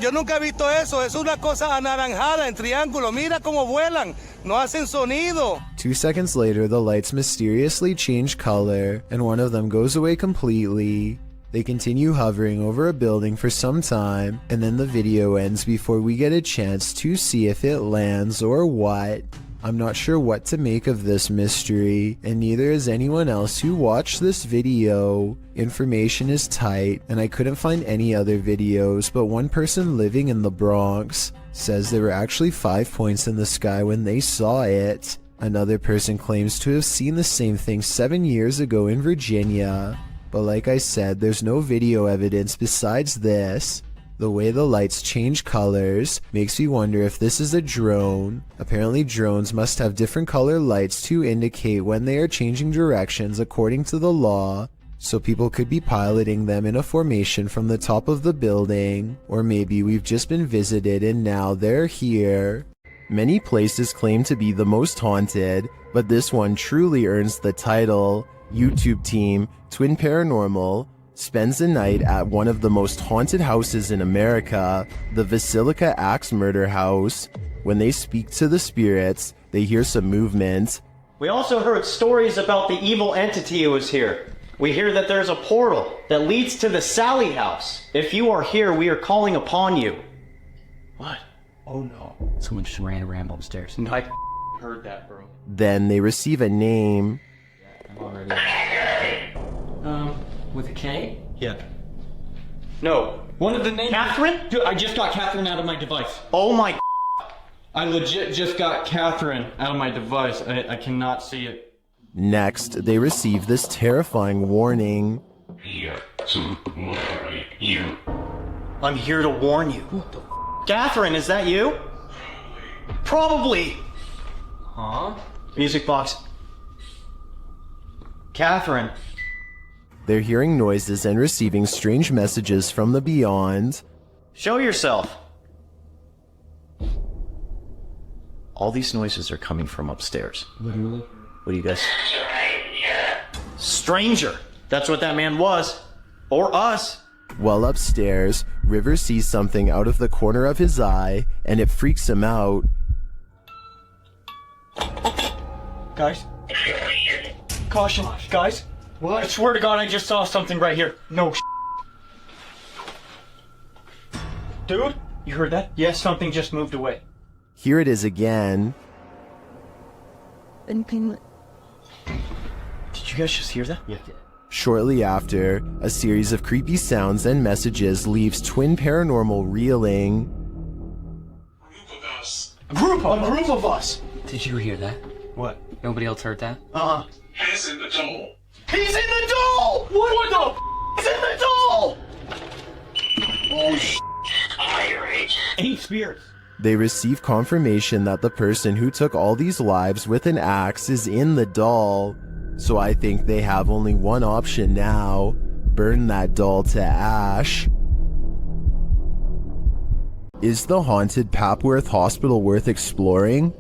Speaker 20: Yo nunca he visto eso. Es una cosa anaranjada en triángulo. Mira cómo vuelan. No hacen sonido.
Speaker 1: 2 seconds later, the lights mysteriously change color, and one of them goes away completely. They continue hovering over a building for some time, and then the video ends before we get a chance to see if it lands or what. I'm not sure what to make of this mystery, and neither is anyone else who watched this video. Information is tight, and I couldn't find any other videos, but one person living in the Bronx says there were actually 5 points in the sky when they saw it. Another person claims to have seen the same thing 7 years ago in Virginia. But like I said, there's no video evidence besides this. The way the lights change colors makes me wonder if this is a drone. Apparently drones must have different color lights to indicate when they are changing directions according to the law. so people could be piloting them in a formation from the top of the building, or maybe we've just been visited and now they're here. Many places claim to be the most haunted, but this one truly earns the title. YouTube team Twin Paranormal spends a night at one of the most haunted houses in America, the Basilica Axe Murder House. When they speak to the spirits, they hear some movement.
Speaker 11: We also heard stories about the evil entity who was here. We hear that there's a portal that leads to the Sally house. If you are here, we are calling upon you. What?
Speaker 16: Oh no. Someone just ran a ramble upstairs.
Speaker 11: No, I heard that, bro.
Speaker 1: Then they receive a name.
Speaker 16: I'm already... with a K?
Speaker 11: Yeah. No.
Speaker 16: One of the names...
Speaker 11: Catherine?
Speaker 16: Dude, I just got Catherine out of my device.
Speaker 11: Oh my...
Speaker 16: I legit just got Catherine out of my device. I cannot see it.
Speaker 1: Next, they receive this terrifying warning.
Speaker 11: I'm here to warn you. What the Catherine, is that you? Probably.
Speaker 16: Huh?
Speaker 11: Music box. Catherine.
Speaker 1: They're hearing noises and receiving strange messages from the beyond.
Speaker 11: Show yourself. All these noises are coming from upstairs.
Speaker 16: Literally?
Speaker 11: What do you guys... Stranger. That's what that man was. Or us.
Speaker 1: While upstairs, River sees something out of the corner of his eye, and it freaks him out.
Speaker 16: Guys? Caution, guys. What? I swear to God, I just saw something right here. No Dude, you heard that? Yes, something just moved away.
Speaker 1: Here it is again.
Speaker 11: Did you guys just hear that?
Speaker 16: Yeah.
Speaker 1: Shortly after, a series of creepy sounds and messages leaves Twin Paranormal reeling.
Speaker 16: A group of us! Did you hear that? What? Nobody else heard that?
Speaker 17: He's in the doll.
Speaker 16: He's in the doll! What the He's in the doll!
Speaker 17: Oh, irate.
Speaker 16: 8 spirits.
Speaker 1: They receive confirmation that the person who took all these lives with an axe is in the doll. So I think they have only one option now. Burn that doll to ash. Is the haunted Papworth Hospital worth exploring?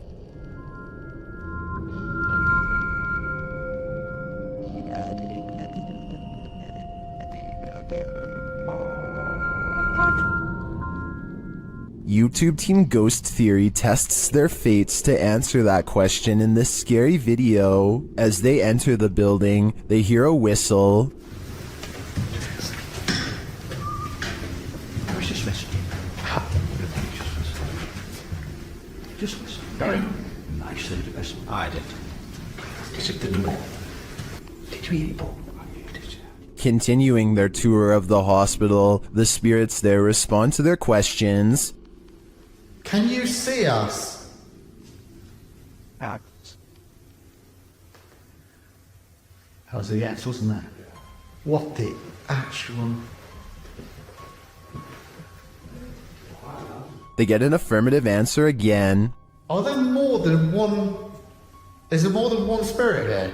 Speaker 1: YouTube Team Ghost Theory tests their fates to answer that question in this scary video. As they enter the building, they hear a whistle.
Speaker 16: Where's this message? Just listen. Sorry. I said it best. I did. Is it the door? Did you eat it?
Speaker 1: Continuing their tour of the hospital, the spirits there respond to their questions.
Speaker 21: Can you see us?
Speaker 15: That was the X, wasn't that?
Speaker 21: What the actual...
Speaker 1: They get an affirmative answer again.
Speaker 21: Are there more than one... Is there more than one spirit here?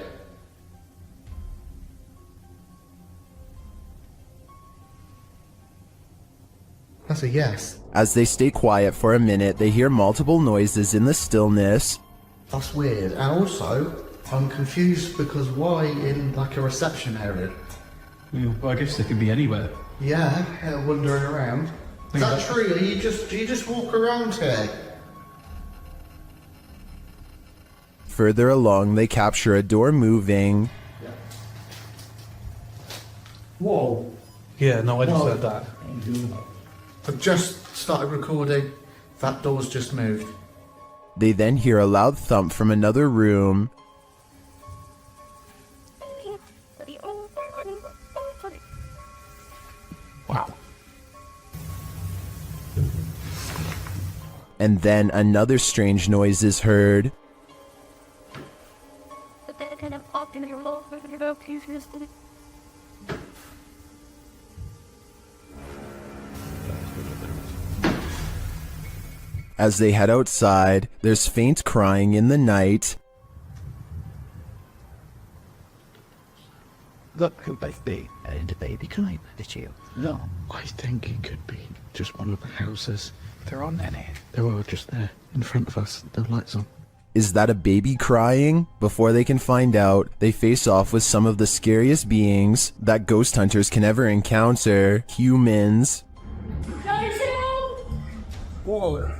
Speaker 21: That's a yes.
Speaker 1: As they stay quiet for a minute, they hear multiple noises in the stillness.
Speaker 21: That's weird. And also, I'm confused because why in like a reception area?
Speaker 10: Well, I guess they could be anywhere.
Speaker 21: Yeah, wandering around. Is that true? Do you just walk around here?
Speaker 1: Further along, they capture a door moving.
Speaker 21: Whoa.
Speaker 9: Yeah, no, I just said that.
Speaker 21: I've just started recording. That door's just moved.
Speaker 1: They then hear a loud thump from another room.
Speaker 21: Wow.
Speaker 1: And then another strange noise is heard. As they head outside, there's faint crying in the night.
Speaker 16: That could be a baby crying at you. No, I think it could be just one of the houses. They're on any. They were just there in front of us. The lights on.
Speaker 1: Is that a baby crying? Before they can find out, they face off with some of the scariest beings that ghost hunters can ever encounter, humans.
Speaker 16: Whoa.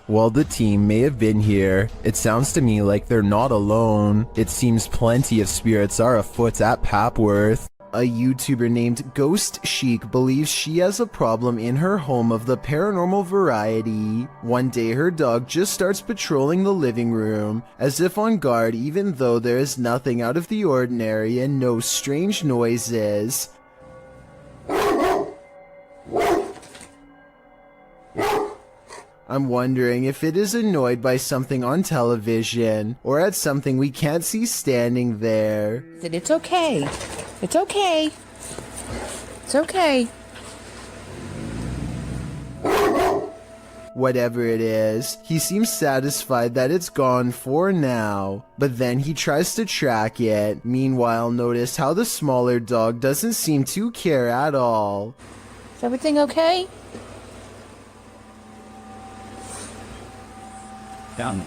Speaker 1: While the team may have been here, it sounds to me like they're not alone. It seems plenty of spirits are afoot at Papworth. A YouTuber named Ghost Chic believes she has a problem in her home of the paranormal variety. One day her dog just starts patrolling the living room, as if on guard even though there is nothing out of the ordinary and no strange noises. I'm wondering if it is annoyed by something on television, or at something we can't see standing there.
Speaker 4: It's okay. It's okay. It's okay.
Speaker 1: Whatever it is, he seems satisfied that it's gone for now, but then he tries to track it. Meanwhile, notice how the smaller dog doesn't seem to care at all.
Speaker 4: Is everything okay?
Speaker 16: Down.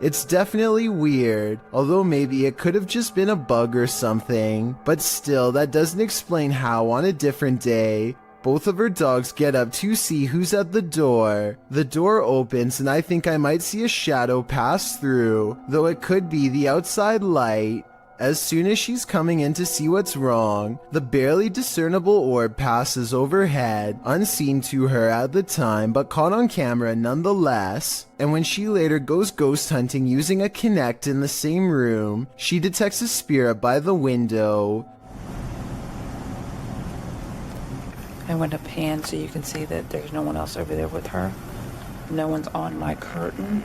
Speaker 1: It's definitely weird, although maybe it could have just been a bug or something, but still that doesn't explain how on a different day, both of her dogs get up to see who's at the door. The door opens and I think I might see a shadow pass through, though it could be the outside light. As soon as she's coming in to see what's wrong, the barely discernible orb passes overhead, unseen to her at the time but caught on camera nonetheless. And when she later goes ghost hunting using a Kinect in the same room, she detects a spirit by the window.
Speaker 4: I went to pan so you can see that there's no one else over there with her. No one's on my curtain.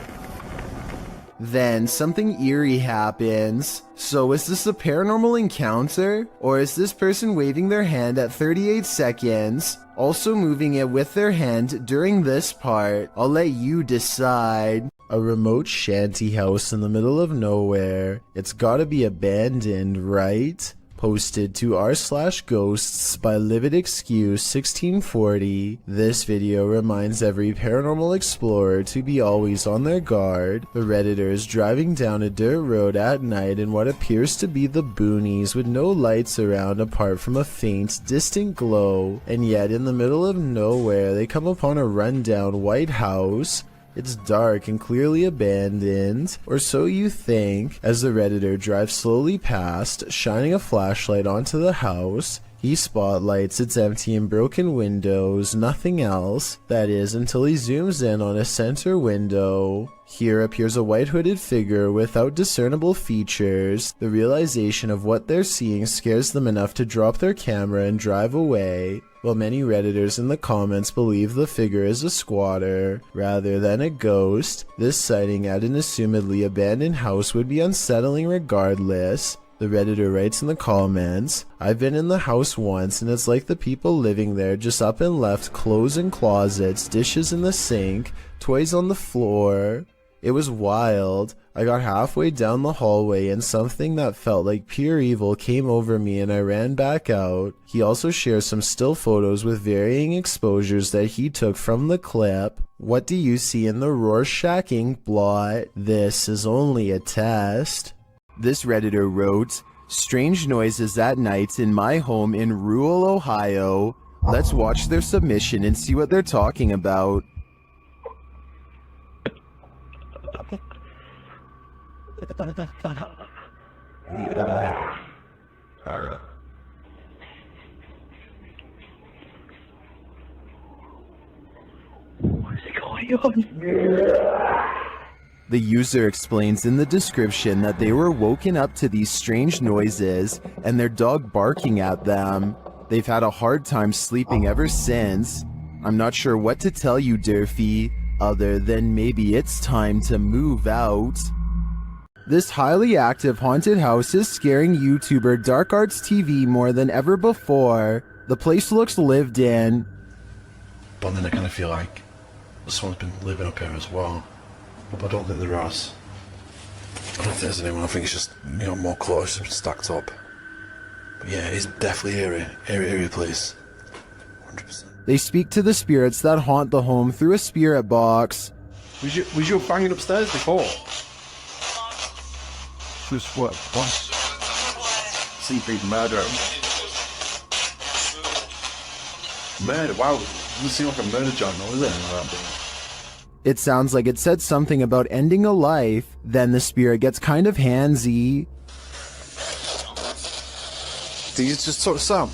Speaker 1: Then something eerie happens. So is this a paranormal encounter? Or is this person waving their hand at 38 seconds, also moving it with their hand during this part? I'll let you decide. A remote shanty house in the middle of nowhere. It's gotta be abandoned, right? Posted to r/ghosts by Livid Excuse 1640. This video reminds every paranormal explorer to be always on their guard. The Redditor is driving down a dirt road at night in what appears to be the boonies with no lights around apart from a faint, distant glow, and yet in the middle of nowhere they come upon a rundown white house. It's dark and clearly abandoned, or so you think, as the Redditor drives slowly past, shining a flashlight onto the house. He spotlights its empty and broken windows, nothing else, that is, until he zooms in on a center window. Here appears a white hooded figure without discernible features. The realization of what they're seeing scares them enough to drop their camera and drive away. While many Redditors in the comments believe the figure is a squatter rather than a ghost, this sighting at an assumedly abandoned house would be unsettling regardless. The Redditor writes in the comments, "I've been in the house once and it's like the people living there just up and left clothes in closets, dishes in the sink, toys on the floor. It was wild. I got halfway down the hallway and something that felt like pure evil came over me and I ran back out." He also shares some still photos with varying exposures that he took from the clip. What do you see in the Rorschach ink blot? This is only a test. This Redditor wrote, "Strange noises at night in my home in rural Ohio." Let's watch their submission and see what they're talking about.
Speaker 16: What is going on?
Speaker 1: The user explains in the description that they were woken up to these strange noises and their dog barking at them. They've had a hard time sleeping ever since. I'm not sure what to tell you, Durfee, other than maybe it's time to move out. This highly active haunted house is scaring YouTuber Dark Arts TV more than ever before. The place looks lived in.
Speaker 17: But then I kind of feel like someone's been living up here as well. But I don't think there is. I don't think there's anyone. I think it's just, you know, more clothes stacked up. But yeah, it's definitely eerie place. 100%.
Speaker 1: They speak to the spirits that haunt the home through a spirit box.
Speaker 17: Was you banging upstairs before?
Speaker 12: Just what?
Speaker 17: Seafood murder. Murder? Wow. Doesn't seem like a murder journal, is it?
Speaker 1: It sounds like it said something about ending a life, then the spirit gets kind of handsy.
Speaker 17: Did you just talk to Sam?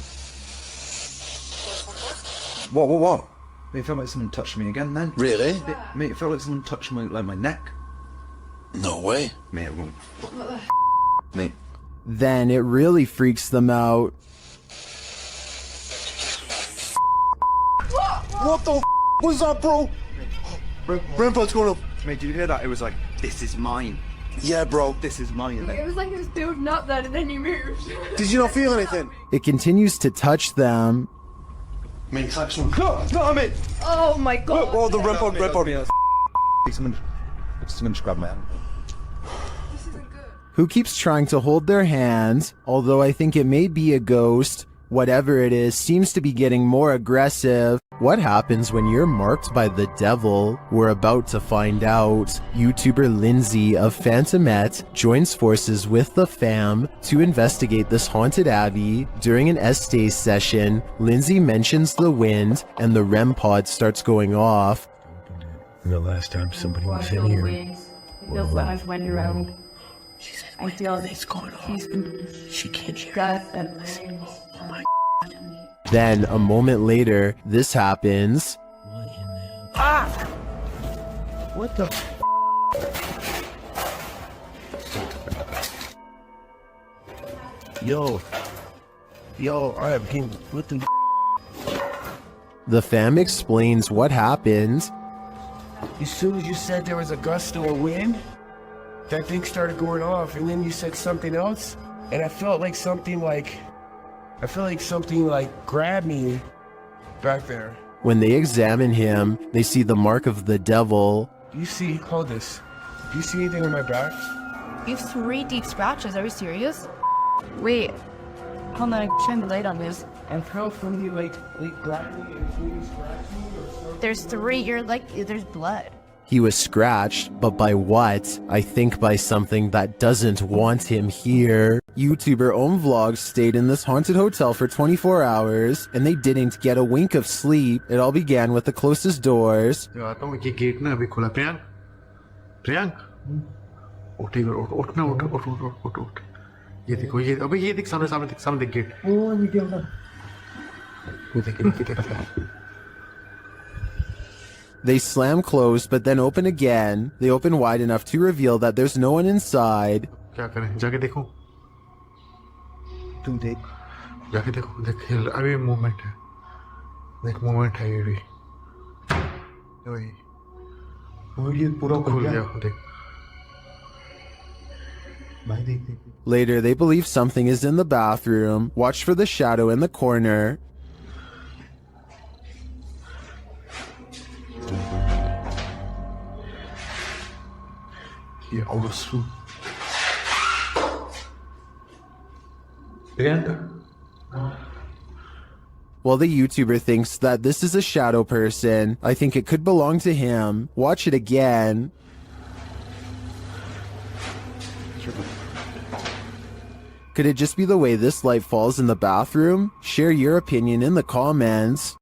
Speaker 17: What?
Speaker 8: Mate, it felt like someone touched me again then.
Speaker 17: Really?
Speaker 8: Mate, it felt like someone touched my neck.
Speaker 17: No way.
Speaker 8: Mate, I won't. Mate.
Speaker 1: Then it really freaks them out.
Speaker 17: What the was that, bro? Grandpa, what's going on?
Speaker 8: Mate, did you hear that? It was like, this is mine.
Speaker 17: Yeah, bro.
Speaker 8: This is mine.
Speaker 5: It was like he was building up that and then he moved.
Speaker 17: Did you not feel anything?
Speaker 1: It continues to touch them.
Speaker 17: I mean, touch someone. No, I mean.
Speaker 5: Oh my god.
Speaker 17: Oh, the red pod.
Speaker 8: Someone just grabbed my hand.
Speaker 1: Who keeps trying to hold their hand, although I think it may be a ghost. Whatever it is seems to be getting more aggressive. What happens when you're marked by the devil? We're about to find out. YouTuber Lindsay of Phantasm joins forces with the fam to investigate this haunted abbey. During an S-Day session, Lindsay mentions the wind and the REM pod starts going off.
Speaker 22: The last time somebody was in here.
Speaker 4: It feels like I've went around. I feel like it's going on.
Speaker 22: She can't hear.
Speaker 4: Oh my.
Speaker 1: Then, a moment later, this happens.
Speaker 22: Ah! What the Yo, I became, what the
Speaker 1: The fam explains what happened.
Speaker 22: As soon as you said there was a gust of wind, that thing started going off, and then you said something else, and I felt like something grabbed me back there.
Speaker 1: When they examine him, they see the mark of the devil.
Speaker 22: Do you see anything on my back?
Speaker 5: You have 3 deep scratches, are you serious? Wait, hold on, shine the light on this.
Speaker 22: And how from you like grabbed me and really scratched me or something?
Speaker 5: There's 3, there's blood.
Speaker 1: He was scratched, but by what? I think by something that doesn't want him here. YouTuber Vlogs stayed in this haunted hotel for 24 hours, and they didn't get a wink of sleep. It all began with the closest doors. They slam closed, but then open again. They open wide enough to reveal that there's no one inside. Later, they believe something is in the bathroom. Watch for the shadow in the corner. Well, the YouTuber thinks that this is a shadow person. I think it could belong to him. Watch it again. Could it just be the way this light falls in the bathroom? Share your opinion in the comments.